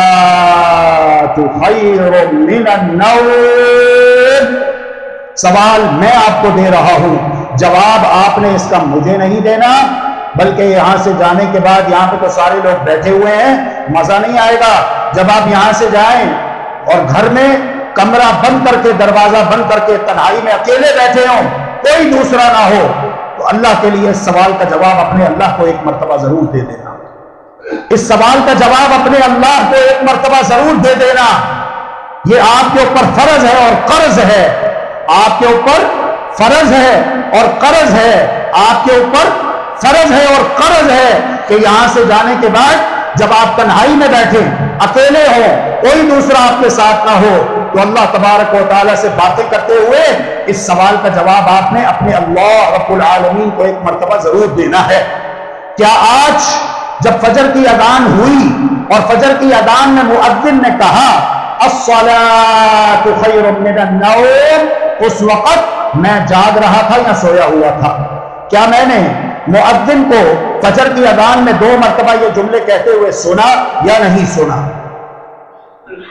الصلاۃ خیر من النوم۔ سوال میں آپ کو دے رہا ہوں، جواب آپ نے اس کا مجھے نہیں دینا، بلکہ یہاں سے جانے کے بعد یہاں پہ تو سارے لوگ بیٹھے ہوئے ہیں، مزہ نہیں آئے گا جب آپ یہاں سے جائیں اور گھر میں کمرہ بند کر کے، دروازہ بند کر کے تنہائی میں اکیلے بیٹھے ہوں، کوئی دوسرا نہ ہو، تو اللہ کے لیے اس سوال کا جواب اپنے اللہ کو ایک مرتبہ ضرور دے دینا۔ اس سوال کا جواب اپنے اللہ کو ایک مرتبہ ضرور دے دینا۔ یہ آپ کے اوپر فرض ہے اور قرض ہے، آپ کے اوپر فرض ہے اور قرض ہے، آپ کے اوپر فرض ہے اور قرض ہے کہ یہاں سے جانے کے بعد جب آپ تنہائی میں بیٹھے، اکیلے ہو، کوئی دوسرا آپ کے ساتھ نہ ہو، تو اللہ تبارک و تعالیٰ سے باتیں کرتے ہوئے اس سوال کا جواب آپ نے اپنے اللہ رب العالمین کو ایک مرتبہ ضرور دینا ہے۔ کیا آج جب فجر کی اذان ہوئی اور فجر کی اذان میں مؤذن نے کہا الصلاۃ خیر من النوم، اس وقت میں جاگ رہا تھا یا سویا ہوا تھا؟ کیا میں نے مؤذن کو فجر کی اذان میں 2 مرتبہ یہ جملے کہتے ہوئے سنا یا نہیں سنا؟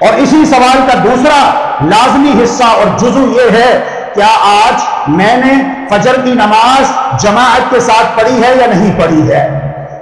اور اسی سوال کا دوسرا لازمی حصہ اور جزو یہ ہے، کیا آج میں نے فجر کی نماز جماعت کے ساتھ پڑھی ہے یا نہیں پڑھی ہے؟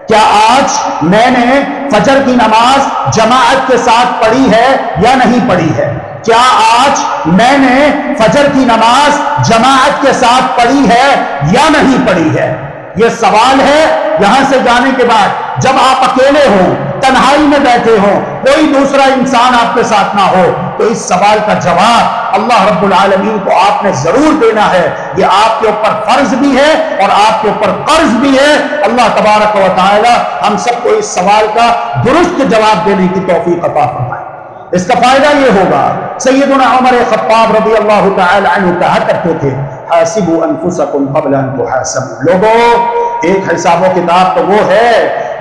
کیا آج میں نے فجر کی نماز جماعت کے ساتھ پڑھی ہے یا نہیں پڑھی ہے؟ کیا آج میں نے فجر کی نماز جماعت کے ساتھ پڑھی ہے یا نہیں پڑھی ہے؟ یہ سوال ہے یہاں سے جانے کے بعد، جب آپ اکیلے ہوں، تنہائی میں بیٹھے ہوں، کوئی دوسرا انسان آپ کے ساتھ نہ ہو، تو اس سوال کا جواب اللہ رب العالمین کو آپ نے ضرور دینا ہے۔ یہ آپ کے اوپر فرض بھی ہے اور آپ کے اوپر قرض بھی ہے۔ اللہ تبارک و تعالی ہم سب کو اس سوال کا درست جواب دینے کی توفیق عطا فرمائے۔ اس کا فائدہ یہ ہوگا، سیدنا عمر خطاب رضی اللہ تعالی عنہ کہا کرتے تھے حاسبوا انفسکم قبل ان تحاسبوا، لوگوں ایک حساب و کتاب تو وہ ہے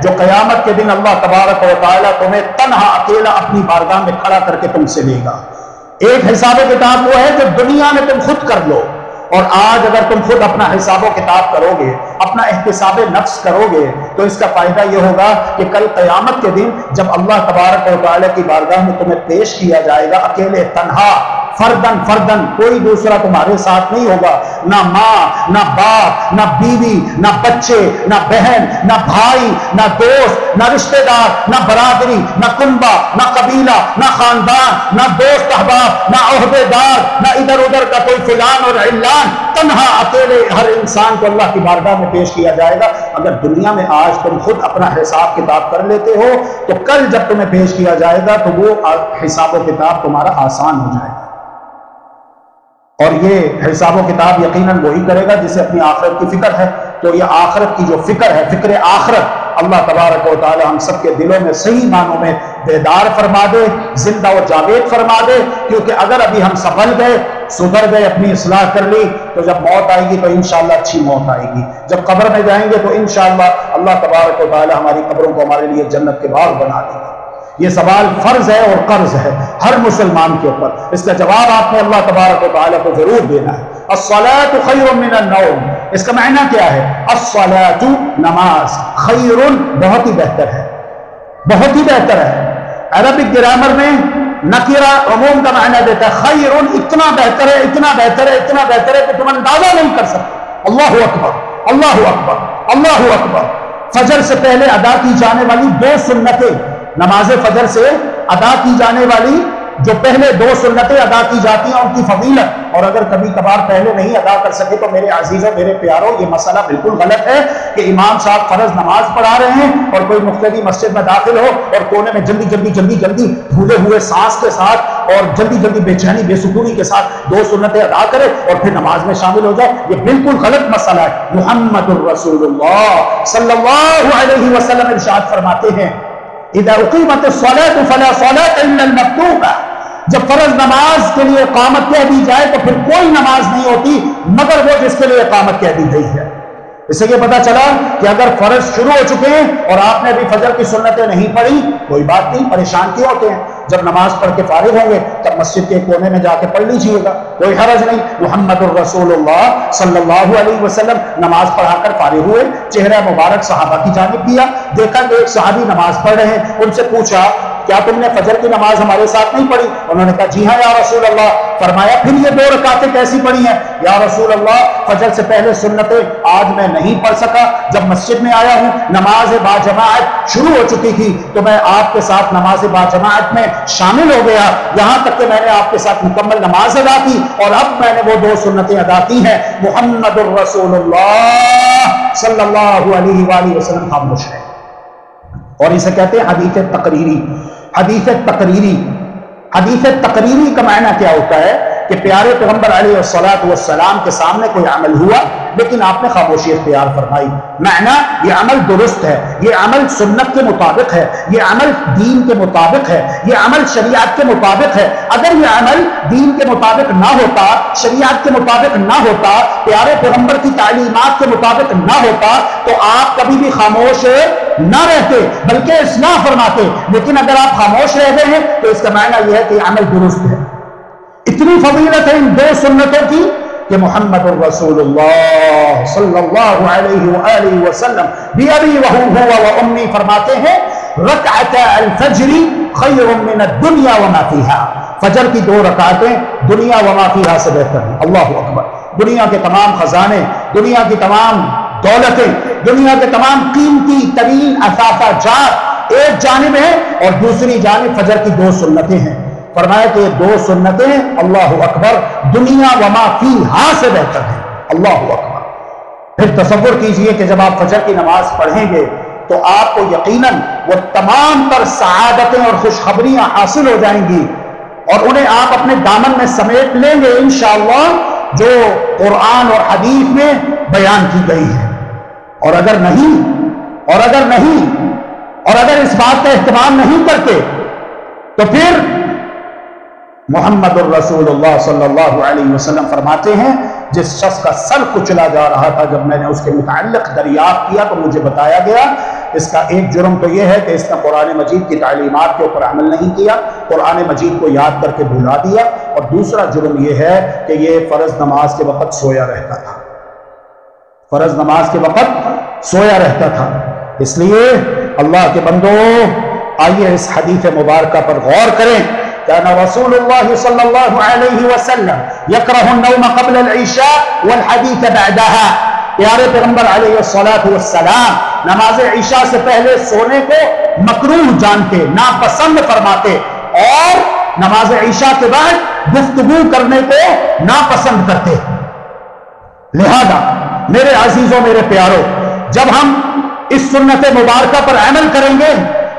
جو قیامت کے دن اللہ تبارک و تعالی تمہیں تنہا اکیلا اپنی بارگاہ میں کھڑا کر کے تم سے لے گا۔ ایک حساب و کتاب وہ ہے جو دنیا میں تم خود کر لو، اور آج اگر تم خود اپنا حساب و کتاب کرو گے، اپنا احتساب نفس کرو گے، تو اس کا فائدہ یہ ہوگا کہ کل قیامت کے دن جب اللہ تبارک و تعالی کی بارگاہ میں تمہیں پیش کیا جائے گا، اکیلے تنہا فردن کوئی دوسرا تمہارے ساتھ نہیں ہوگا، نہ ماں، نہ باپ، نہ بیوی، نہ بچے، نہ بہن، نہ بھائی، نہ دوست، نہ رشتہ دار، نہ برادری، نہ کنبہ، نہ قبیلہ، نہ خاندان، نہ دوست احباب، نہ عہدے دار، نہ ادھر ادھر کا کوئی فلان اور علان، تنہا اکیلے ہر انسان کو اللہ کی بارگاہ میں پیش کیا جائے گا۔ اگر دنیا میں آج تم خود اپنا حساب کتاب کر لیتے ہو تو کل جب تمہیں پیش کیا جائے گا تو وہ حساب و کتاب تمہارا آسان ہو جائے گا۔ اور یہ حساب و کتاب یقیناً وہی کرے گا جسے اپنی آخرت کی فکر ہے۔ تو یہ آخرت کی جو فکر ہے، فکر آخرت، اللہ تبارک و تعالی ہم سب کے دلوں میں صحیح معنوں میں بیدار فرما دے، زندہ و جاوید فرما دے، کیونکہ اگر ابھی ہم سنبھل گئے، سدھر گئے، اپنی اصلاح کر لی، تو جب موت آئے گی تو انشاءاللہ اچھی موت آئے گی، جب قبر میں جائیں گے تو انشاءاللہ اللہ تبارک و تعالی ہماری قبروں کو ہمارے لیے جنت کے باغ بنا دے گا۔ یہ سوال فرض ہے اور قرض ہے ہر مسلمان کے اوپر، اس کا جواب آپ نے اللہ تبارک و تعالی کو ضرور دینا ہے۔ الصلاۃ خیر من النوم، اس کا معنی کیا ہے؟ الصلاۃ نماز، خیر بہت ہی بہتر ہے، بہت ہی بہتر ہے۔ عربک گرامر میں نکرہ عموم کا معنی دیتا ہے، خیر اتنا بہتر ہے، اتنا بہتر ہے، اتنا بہتر ہے کہ تم اندازہ نہیں کر سکتے۔ اللہ اکبر، اللہ اکبر، اللہ اکبر۔ فجر سے پہلے ادا کی جانے والی 2 سنتیں، نماز فجر سے ادا کی جانے والی جو پہلے 2 سنتیں ادا کی جاتی ہیں ان کی فضیلت، اور اگر کبھی کبھار پہلے نہیں ادا کر سکے تو میرے عزیزوں، میرے پیاروں، یہ مسئلہ بالکل غلط ہے کہ امام صاحب فرض نماز پڑھا رہے ہیں اور کوئی مختلف مسجد میں داخل ہو اور کونے میں جلدی جلدی جلدی جلدی بھولے ہوئے سانس کے ساتھ اور جلدی جلدی بے چینی بے سکونی کے ساتھ 2 سنتیں ادا کرے اور پھر نماز میں شامل ہو جائے، یہ بالکل غلط مسئلہ ہے۔ محمد الرسول اللہ صلی اللہ علیہ وسلم ارشاد فرماتے ہیں، اذا اقیمت الصلاۃ فلا صلاۃ الا المکتوبہ، جب فرض نماز کے لیے اقامت کہہ دی جائے تو پھر کوئی نماز نہیں ہوتی مگر وہ جس کے لیے اقامت کہہ دی گئی ہے۔ اس سے یہ پتا چلا کہ اگر فرض شروع ہو چکے ہیں اور آپ نے ابھی فجر کی سنتیں نہیں پڑھی، کوئی بات نہیں، پریشان کیوں ہوتے ہیں؟ جب نماز پڑھ کے فارغ ہوں گے تب مسجد کے کونے میں جا کے پڑھ لیجیے گا، کوئی حرج نہیں۔ محمد الرسول اللہ صلی اللہ علیہ وسلم نماز پڑھا کر فارغ ہوئے، چہرہ مبارک صحابہ کی جانب کیا، دیکھا کہ ایک صحابی نماز پڑھ رہے ہیں، ان سے پوچھا کیا تم نے فجر کی نماز ہمارے ساتھ نہیں پڑھی؟ انہوں نے کہا جی ہاں یا رسول اللہ۔ فرمایا پھر یہ 2 رکعتیں کیسی پڑھی ہیں؟ یا رسول اللہ فجر سے پہلے سنتیں آج میں نہیں پڑھ سکا، جب مسجد میں آیا ہوں نماز با جماعت شروع ہو چکی تھی تو میں آپ کے ساتھ نماز با جماعت میں شامل ہو گیا، یہاں تک کہ میں نے آپ کے ساتھ مکمل نماز ادا کی اور اب میں نے وہ 2 سنتیں ادا کی ہیں۔ محمد الرسول اللہ صلی اللہ علیہ وآلہ وسلم خاموش ہے، اور اسے کہتے ہیں حدیث تقریری۔ حدیث تقریری، حدیث تقریری کا معنی کیا ہوتا ہے کہ پیارے پیغمبر علیہ الصلوۃ والسلام کے سامنے کوئی عمل ہوا لیکن آپ نے خاموشی اختیار فرمائی، معنی یہ عمل درست ہے، یہ عمل سنت کے مطابق ہے، یہ عمل دین کے مطابق ہے، یہ عمل شریعت کے مطابق ہے۔ اگر یہ عمل دین کے مطابق نہ ہوتا، شریعت کے مطابق نہ ہوتا، پیارے پیغمبر کی تعلیمات کے مطابق نہ ہوتا تو آپ کبھی بھی خاموش نہ رہتے بلکہ اصلاح فرماتے، لیکن اگر آپ خاموش رہ گئے ہیں تو اس کا معنی یہ ہے کہ عمل درست ہے۔ اتنی فضیلت ہے ان 2 سنتوں کی کہ محمد الرسول اللہ صلی اللہ علیہ وآلہ وسلم بِأَبِي وَهُوَ وَأُمِّي فرماتے ہیں رکعتا الفجر خیر من الدنیا وما فیہا، فجر کی 2 رکعتیں دنیا وما فیہا سے بہتر ہیں۔ اللہ اکبر۔ دنیا کے تمام خزانے، دنیا کی تمام دولتیں، دنیا کے تمام قیمتی ترین اثاثہ جات ایک جانب ہیں اور دوسری جانب فجر کی 2 سنتیں ہیں۔ فرمایا کہ یہ 2 سنتیں اللہ اکبر دنیا وما فیہا سے بہتر ہیں۔ اللہ اکبر۔ پھر تصور کیجئے کہ جب آپ فجر کی نماز پڑھیں گے تو آپ کو یقیناً وہ تمام تر سعادتیں اور خوشخبریاں حاصل ہو جائیں گی اور انہیں آپ اپنے دامن میں سمیٹ لیں گے انشاءاللہ، جو قرآن اور حدیث میں بیان کی گئی ہے۔ اور اگر نہیں، اور اگر اس بات کا اہتمام نہیں کرتے تو پھر محمد الرسول اللہ صلی اللہ علیہ وسلم فرماتے ہیں جس شخص کا سر کچلا جا رہا تھا، جب میں نے اس کے متعلق دریافت کیا تو مجھے بتایا گیا اس کا ایک جرم تو یہ ہے کہ اس نے قرآن مجید کی تعلیمات کے اوپر عمل نہیں کیا، قرآن مجید کو یاد کر کے بھلا دیا، اور دوسرا جرم یہ ہے کہ یہ فرض نماز کے وقت سویا رہتا تھا، فرض نماز کے وقت سویا رہتا تھا۔ اس لیے اللہ کے بندو آئیے اس حدیث مبارکہ پر غور کریں۔ كان رسول الله صلى الله عليه وسلم يكره النوم قبل العشاء والحديث بعدها، پیارے پیغمبر علیہ الصلوۃ والسلام نماز عشاء سے پہلے سونے کو مکروہ جانتے، ناپسند فرماتے، اور نماز عشاء کے بعد گفتگو کرنے کو ناپسند کرتے۔ لہذا میرے عزیزوں، میرے پیاروں، جب ہم اس سنت مبارکہ پر عمل کریں گے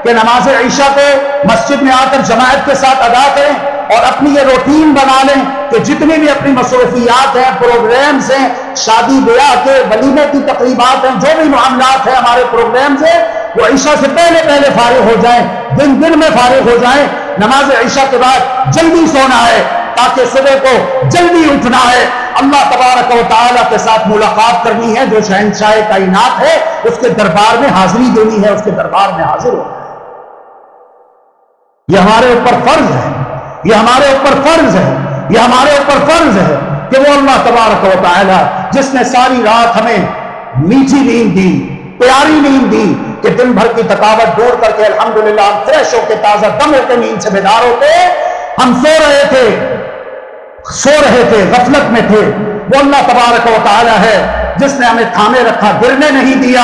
کہ نماز عشاء کو مسجد میں آ کر جماعت کے ساتھ ادا کریں اور اپنی یہ روٹین بنا لیں کہ جتنی بھی اپنی مصروفیات ہیں، پروگرامز ہیں، شادی بیاہ کے، ولیمے کی تقریبات ہیں، جو بھی معاملات ہیں ہمارے پروگرامز ہیں، وہ عشاء سے پہلے پہلے فارغ ہو جائیں، دن میں فارغ ہو جائیں، نماز عشاء کے بعد جلدی سونا ہے تاکہ صبح کو جلدی اٹھنا ہے، اللہ تبارک و تعالیٰ کے ساتھ ملاقات کرنی ہے، جو شہنشاہ کائنات ہے اس کے دربار میں حاضری دینی ہے، اس کے دربار میں حاضر ہونا ہے۔ یہ ہمارے اوپر فرض ہے، یہ ہمارے اوپر فرض ہے، یہ ہمارے اوپر فرض ہے کہ وہ اللہ تبارک و تعالیٰ جس نے ساری رات ہمیں میٹھی نیند دی، پیاری نیند دی کہ دن بھر کی تھکاوٹ دور کر کے الحمدللہ ہم فریش ہو کے تازہ دم ہو کے نیند سے بیدار ہوتے، ہم سو رہے تھے غفلت میں تھے، وہ اللہ تبارک و تعالیٰ ہے جس نے ہمیں تھامے رکھا، گرنے نہیں دیا۔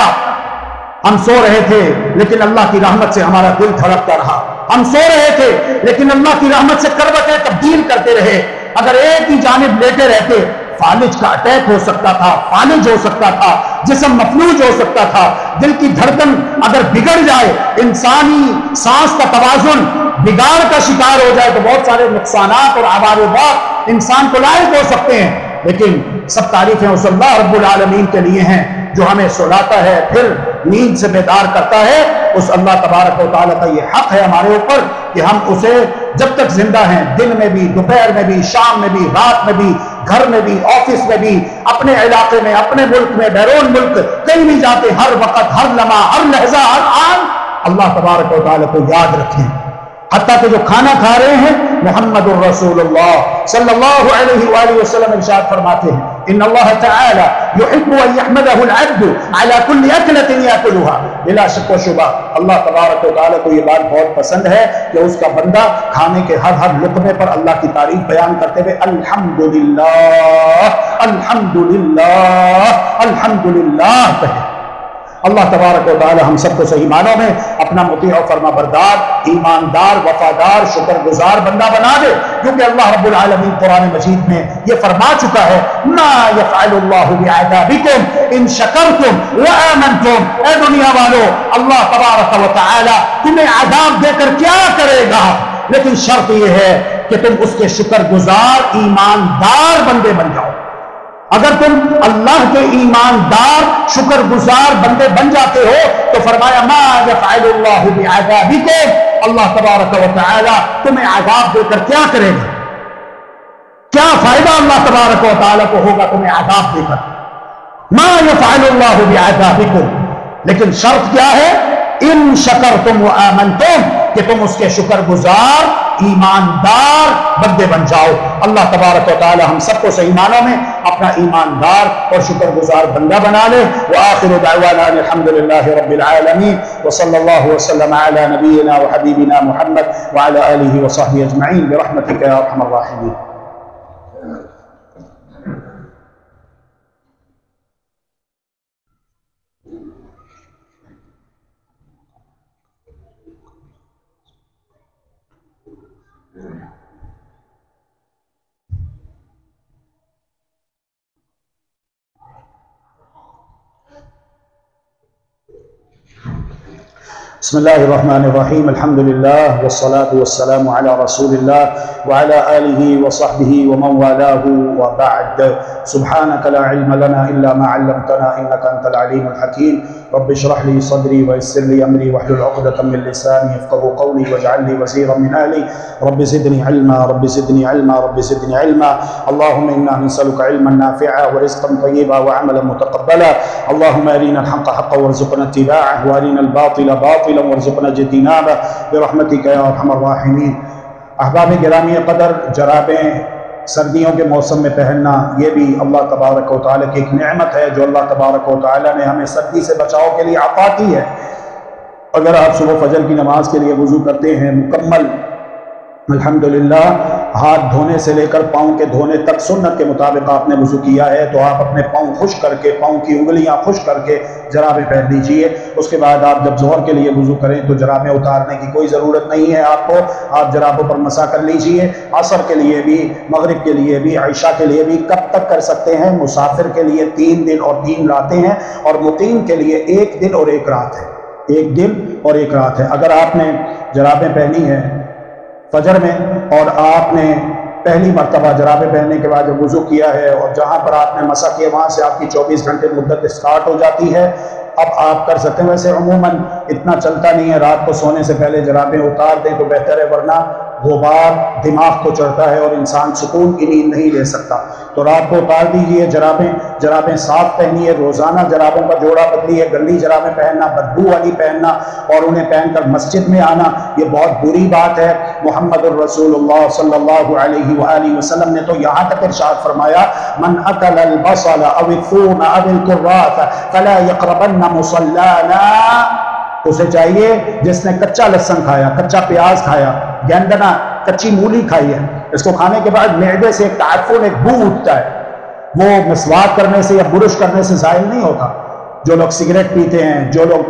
ہم سو رہے تھے لیکن اللہ کی رحمت سے ہمارا دل دھڑکتا رہا، ہم سو رہے تھے لیکن اللہ کی رحمت سے کروٹیں تبدیل کرتے رہے۔ اگر ایک ہی جانب لیٹے رہتے فالج کا اٹیک ہو سکتا تھا، فالج ہو سکتا تھا، جسم مفلوج ہو سکتا تھا، دل کی دھڑکن اگر بگڑ جائے، انسانی سانس کا توازن بگاڑ کا شکار ہو جائے تو بہت سارے نقصانات اور عواقب انسان کو لاحق ہو سکتے ہیں۔ لیکن سب تعریفیں اس اللہ رب العالمین کے لیے ہیں جو ہمیں سلاتا ہے پھر نیند سے بیدار کرتا ہے۔ اس اللہ تبارک و تعالیٰ کا یہ حق ہے ہمارے اوپر کہ ہم اسے جب تک زندہ ہیں، دن میں بھی، دوپہر میں بھی، شام میں بھی، رات میں بھی، گھر میں بھی، آفس میں بھی، اپنے علاقے میں، اپنے ملک میں، بیرون ملک کہیں بھی جاتے، ہر وقت، ہر لمحہ، ہر لحظہ، ہر آن اللہ تبارک و تعالیٰ کو یاد رکھیں۔ حتیٰ کہ جو کھانا کھا رہے ہیں محمد الرسول اللہ صلی اللہ علیہ وآلہ وسلم ارشاد فرماتے ہیں ان اللہ تعالی یحب ان یحمدہ العبد علی کل اکلۃ یاکلھا، بلا شک و شبہ اللہ تبارک و تعالیٰ کو یہ بات بہت پسند ہے کہ اس کا بندہ کھانے کے ہر لقمے پر اللہ کی تعریف بیان کرتے ہوئے الحمدللہ الحمدللہ الحمدللہ کہے۔ اللہ تبارک و تعالی ہم سب کو صحیح معنوں میں اپنا مطیع و فرما بردار، ایماندار، وفادار، شکر گزار بندہ بنا دے، کیونکہ اللہ رب العالمین قرآن مجید میں یہ فرما چکا ہے ما یفعل اللہ بعذابکم ان شکرتم وآمنتم۔ اے دنیا والو، اللہ تبارک و تعالی تمہیں عذاب دے کر کیا کرے گا، لیکن شرط یہ ہے کہ تم اس کے شکر گزار ایماندار بندے بن جاؤ۔ اگر تم اللہ کے ایماندار شکر گزار بندے بن جاتے ہو تو فرمایا ما یفعل اللہ بعذابکم، اللہ تبارک و تعالی تمہیں عذاب دے کر کیا کرے گا، کیا فائدہ اللہ تبارک و تعالی کو ہوگا تمہیں عذاب دے کر، ما یفعل اللہ بعذابکم۔ لیکن شرط کیا ہے، ان شکرتم وآمنتم، کہ تم اس کے شکر گزار ایماندار بندے بن جاؤ۔ اللہ تبارک و تعالی ہم سب کو صحیح معنوں میں اپنا ایماندار اور شکر گزار بندہ بنا لے۔ وآخر دعوانا الحمدللہ رب العالمین، وصلی اللہ وسلم علی نبینا وحبیبنا محمد وعلی آلہ وصحبہ اجمعین برحمتک یا ارحم الراحمین۔ بسم اللہ الرحمن الرحیم، الحمد للہ والصلاة والسلام علی رسول اللہ وعلی آلہ وصحبہ ومن والاه وبعد۔ سبحانک لا علم لنا الا ما علمتنا انک انت العلیم الحکیم۔ رب اشرح لي صدری ويسر لي امری واحلل عقدۃ من لسانی یفقهوا قولی واجعل لي وزیرا من اہلی رب زدنی علما رب زدنی علما رب زدنی علما۔ اللهم انا نسألك علما نافعا ورزقا طیبا وعملا متقبلا۔ اللهم ارنا الحق حقا وارزقنا اتباعه وارنا الباطل باطلا وارزقنا اجتنابه برحمتك یا ارحم الراحمین۔ احباب گرامی قدر، جرابیں سردیوں کے موسم میں پہننا یہ بھی اللہ تبارک و تعالیٰ کی ایک نعمت ہے جو اللہ تبارک و تعالیٰ نے ہمیں سردی سے بچاؤ کے لیے عطا کی ہے۔ اگر آپ صبح فجر کی نماز کے لیے وضو کرتے ہیں مکمل الحمدللہ، ہاتھ دھونے سے لے کر پاؤں کے دھونے تک سنت کے مطابق آپ نے وضو کیا ہے تو آپ اپنے پاؤں خشک کر کے، پاؤں کی انگلیاں خشک کر کے جرابیں پہن لیجئے۔ اس کے بعد آپ جب ظہر کے لیے وضو کریں تو جرابیں اتارنے کی کوئی ضرورت نہیں ہے آپ کو، آپ جرابوں پر مسح کر لیجئے۔ عصر کے لیے بھی، مغرب کے لیے بھی، عشاء کے لیے بھی کب تک کر سکتے ہیں؟ مسافر کے لیے 3 دن اور 3 راتیں ہیں، اور مقیم کے لیے 1 دن اور 1 رات ہے، 1 دن اور 1 رات ہے۔ اگر آپ نے جرابیں پہنی ہیں فجر میں اور آپ نے پہلی مرتبہ جرابے پہننے کے بعد جب وضو کیا ہے اور جہاں پر آپ نے مسح کیا وہاں سے آپ کی 24 گھنٹے مدت اسٹارٹ ہو جاتی ہے، اب آپ کر سکتے ہیں۔ ویسے عموماً اتنا چلتا نہیں ہے، رات کو سونے سے پہلے جرابیں اتار دیں تو بہتر ہے، ورنہ غبار دماغ کو چڑھتا ہے اور انسان سکون کی نیند نہیں لے سکتا۔ تو رات کو اتار دیجئے جرابیں صاف پہنیے، روزانہ جرابوں کا جوڑا بدلیے، گندی جرابیں پہننا، بدبو والی پہننا اور انہیں پہن کر مسجد میں آنا یہ بہت بری بات ہے۔ محمد الرسول اللہ صلی اللہ علیہ وآلہ وسلم نے تو یہاں تک ارشاد فرمایا، من اکل البصل او الثوم او الکراث فلا یقربن مصلانا، اسے چاہیے جس نے کچا لہسن کھایا، کچا پیاز کھایا، گندنا کچی مولی کھائی ہے، اس کو کھانے کے بعد معدے سے ایک تعفن، ایک بو اٹھتا ہے، وہ مسواک کرنے سے یا برش کرنے سے ظاہر نہیں ہوتا۔ جو لوگ سگریٹ پیتے ہیں، جو لوگ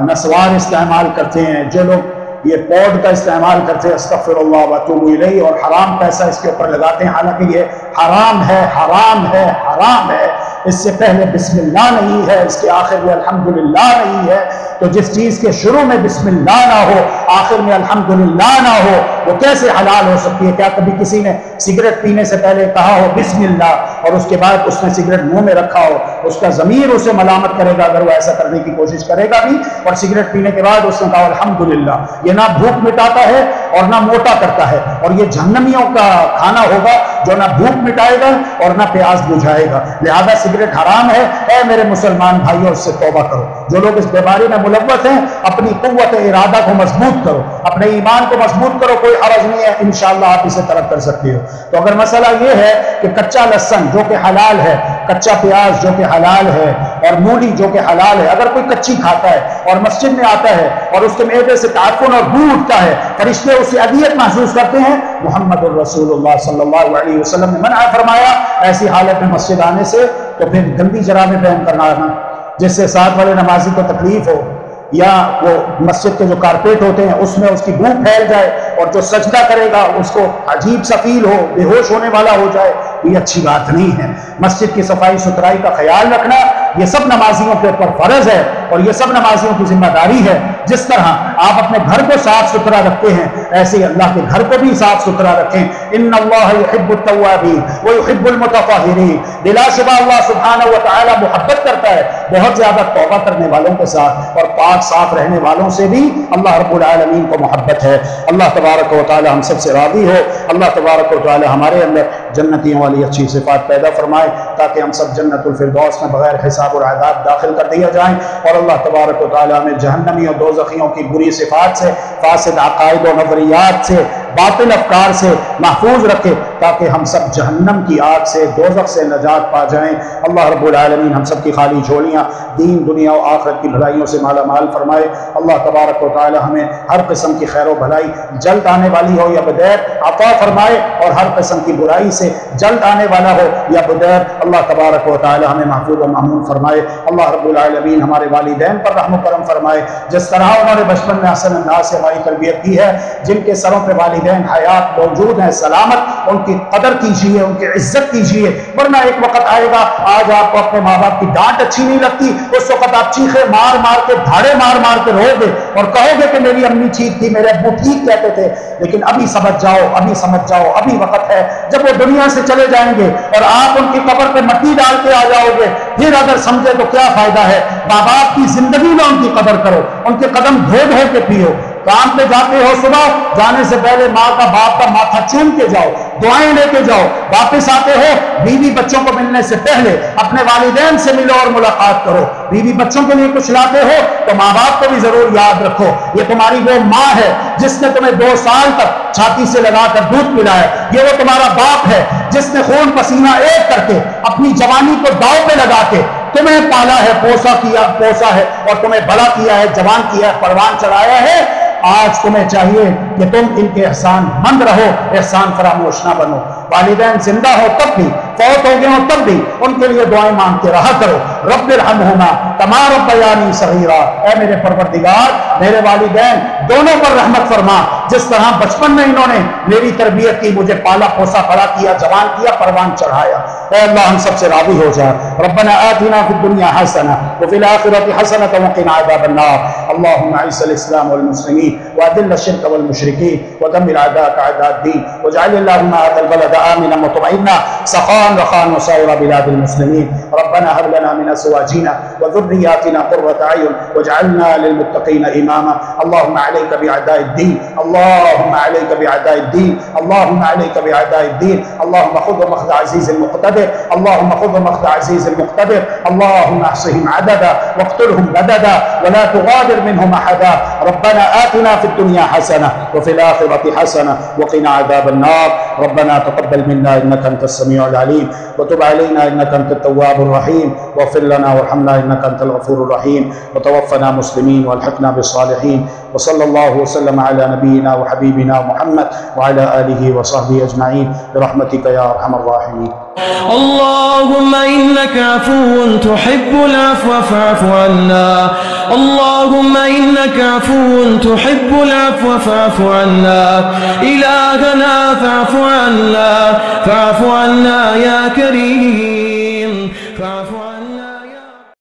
نسوار استعمال کرتے ہیں، جو لوگ یہ پوڈ کا استعمال کرتے ہیں، استغفر اللہ واتوب الیہ، اور حرام پیسہ اس کے اوپر لگاتے ہیں، حالانکہ یہ حرام ہے، حرام ہے، حرام ہے۔ اس سے پہلے بسم اللہ نہیں ہے، اس کے آخر میں الحمدللہ نہیں ہے، تو جس چیز کے شروع میں بسم اللہ نہ ہو، آخر میں الحمدللہ نہ ہو، وہ کیسے حلال ہو سکتی ہے؟ کیا کبھی کسی نے سگریٹ پینے سے پہلے کہا ہو بسم اللہ اور اس کے بعد اس نے سگریٹ منہ میں رکھا ہو؟ اس کا ضمیر اسے ملامت کرے گا اگر وہ ایسا کرنے کی کوشش کرے گا بھی، اور سگریٹ پینے کے بعد اس نے کہا الحمدللہ۔ یہ نہ بھوک مٹاتا ہے اور نہ موٹا کرتا ہے، اور یہ جہنمیوں کا کھانا ہوگا جو نہ بھوک مٹائے گا اور نہ پیاس بجھائے گا۔ لہذا سگریٹ حرام ہے، اے میرے مسلمان بھائیوں اس سے توبہ کرو۔ جو لوگ اس بیماری میں ملوث ہیں اپنی قوت ارادہ کو مضبوط کرو، اپنے ایمان کو مضبوط کرو، کوئی حرج نہیں ہے، انشاءاللہ آپ اسے ترک کر سکتے ہو۔ تو اگر مسئلہ یہ ہے کہ کچا لہسن جو کہ حلال ہے، کچا پیاز جو کہ حلال ہے، اور مولی جو کہ حلال ہے، اگر کوئی کچی کھاتا ہے اور مسجد میں آتا ہے اور اس کے معدے سے تعفن اور بو اٹھتا ہے، فرشتے اسے اذیت محسوس کرتے ہیں، محمد الرسول اللہ صلی اللہ علیہ وسلم نے منع فرمایا ایسی حالت میں مسجد آنے سے، تو پھر گندی جرابیں پہن کر نہ آنا، جس سے ساتھ والے نمازی کو تکلیف ہو، یا وہ مسجد کے جو کارپیٹ ہوتے ہیں اس میں اس کی بو پھیل جائے اور جو سجدہ کرے گا اس کو عجیب سا فیل ہو، بے ہوش ہونے والا ہو جائے، یہ اچھی بات نہیں ہے۔ مسجد کی صفائی ستھرائی کا خیال رکھنا یہ سب نمازیوں کے اوپر فرض ہے اور یہ سب نمازیوں کی ذمہ داری ہے۔ جس طرح آپ اپنے گھر کو صاف ستھرا رکھتے ہیں ایسے اللہ کے گھر کو بھی صاف ستھرا رکھیں۔ ان اللہ یحب التوابین ویحب المتطہرین، بلا شبہ اللہ سبحانہ و تعالی محبت کرتا ہے بہت زیادہ توبہ کرنے والوں کے ساتھ، اور پاک صاف رہنے والوں سے بھی اللہ رب العالمین کو محبت ہے۔ اللہ تبارک و تعالی ہم سب سے راضی ہو، اللہ تبارک و تعالی ہمارے اندر جنتیوں والی اچھی صفات پیدا فرمائے تاکہ ہم سب جنت الفردوس میں بغیر حساب اور عذاب داخل کر دیا جائیں، اور اللہ تبارک و تعالی ہمیں جہنمیوں دوزخیوں کی بری صفات سے، فاسد عقائد و نظریات سے، باطل افکار سے محفوظ رکھے تاکہ ہم سب جہنم کی آگ سے، دوزخ سے نجات پا جائیں۔ اللہ رب العالمین ہم سب کی خالی جھولیاں دین دنیا و آخرت کی بھلائیوں سے مالا مال فرمائے۔ اللہ تبارک و تعالی ہمیں ہر قسم کی خیر و بھلائی جلد آنے والی ہو یا بدیر عطا فرمائے، اور ہر قسم کی برائی سے جلد آنے والا ہو یا بدیر اللہ تبارک و تعالی ہمیں محفوظ و معمون فرمائے۔ اللہ رب العالمین ہمارے والدین پر رحم و کرم فرمائے، جس طرح انہوں نے بچپن میں احسن انداز سے ہماری تربیت کی ہے، جن کے سروں پہ والدین حیات موجود ہیں سلامت، ان کی قدر کیجیے، ان کی عزت کیجیے، ورنہ ایک وقت آئے گا آج آپ کو اپنے ماں باپ کی ڈانٹ اچھی نہیں لگتی، اس وقت آپ چیخے مار مار کے دھاڑے مار مار کے رو گے اور کہو گے کہ میری امی ٹھیک تھی، میرے ابو ٹھیک کہتے تھے، لیکن ابھی سمجھ جاؤ، ابھی سمجھ جاؤ، ابھی وقت ہے جب وہ دنیا سے چلے جائیں گے اور آپ ان کی قبر پہ مٹی ڈال کے آ جاؤ گے، پھر اگر سمجھے تو کیا فائدہ ہے؟ ماں باپ کی زندگی میں ان کی قدر کرو، ان کے قدم دھو دھو کے پیو، کام پہ جاتے ہو صبح جانے سے پہلے ماں کا باپ کا ماتھا چوم کے جاؤ، دعائیں لے کے جاؤ، واپس آتے ہو بیوی بچوں کو ملنے سے پہلے اپنے والدین سے ملو اور ملاقات کرو، بیوی بچوں کے لیے کچھ لاتے ہو تو ماں باپ کو بھی ضرور یاد رکھو، یہ تمہاری وہ ماں ہے جس نے تمہیں 2 سال تک چھاتی سے لگا کر دودھ پلایا، یہ وہ تمہارا باپ ہے جس نے خون پسینہ ایک کر کے اپنی جوانی کو داؤ پہ لگا کے تمہیں پالا ہے، پوسا ہے اور تمہیں بڑا کیا ہے، جوان کیا ہے، پروان چڑھایا ہے۔ آج تمہیں چاہیے کہ تم ان کے احسان مند رہو، احسان فراموش نہ بنو۔ والدین زندہ ہو تب بھی، فوت ہو گئے ہو تب بھی ان کے لیے دعائیں مانگتے رہا کرو۔ رب ارحمہما کما ربیانی صغیرا، اے میرے پروردگار میرے والدین دونوں پر رحمت فرما، جس طرح بچپن میں انہوں نے میری تربیت کی، مجھے پالا پوسا بڑا کیا، جوان کیا، پروان چڑھایا۔ اے اللہ ہم سب سے راضی ہو جا۔ ربنا آتنا فی الدنیا حسنہ وفي الآخرة حسنة وقنا عذاب النار. اللهم أعز الإسلام والمسلمين وأذل الشرك والمشركين ودمر أعداءك أعداء الدين، واجعل اللهم هذا البلد آمنا مطمئنا سخاء رخاء وسائر بلاد المسلمين. ربنا هب لنا من أزواجنا وذرياتنا قرة أعين واجعلنا للمتقين إماما. اللهم عليك بأعداء الدين، اللهم عليك بأعداء الدين، اللهم عليك بأعداء الدين. اللهم خذهم أخذ عزيز مقتدر، اللهم خذهم أخذ عزيز مقتدر. اللهم احصهم عددا واقتلهم بددا ولا تغادر منهم أحدا. ربنا آتنا في الدنيا حسنة وفي الآخرة حسنة وقنا عذاب النار. ربنا تقبل منا إنك أنت السميع العليم، وتب علينا إنك أنت التواب الرحيم، واغفر لنا وارحمنا إنك أنت الغفور الرحيم، وتوفنا مسلمين والحقنا بالصالحين. وصلى الله وسلم على نبينا وحبيبنا محمد وعلى آله وصحبه أجمعين برحمتك يا أرحم الراحمين. اللهم إنك عفو تحب العفو فاعف عنا. اللهم إنك عفو تحب العفو فاعف عنا. إلهنا فاعف عنا، فاعف عنا يا كريم.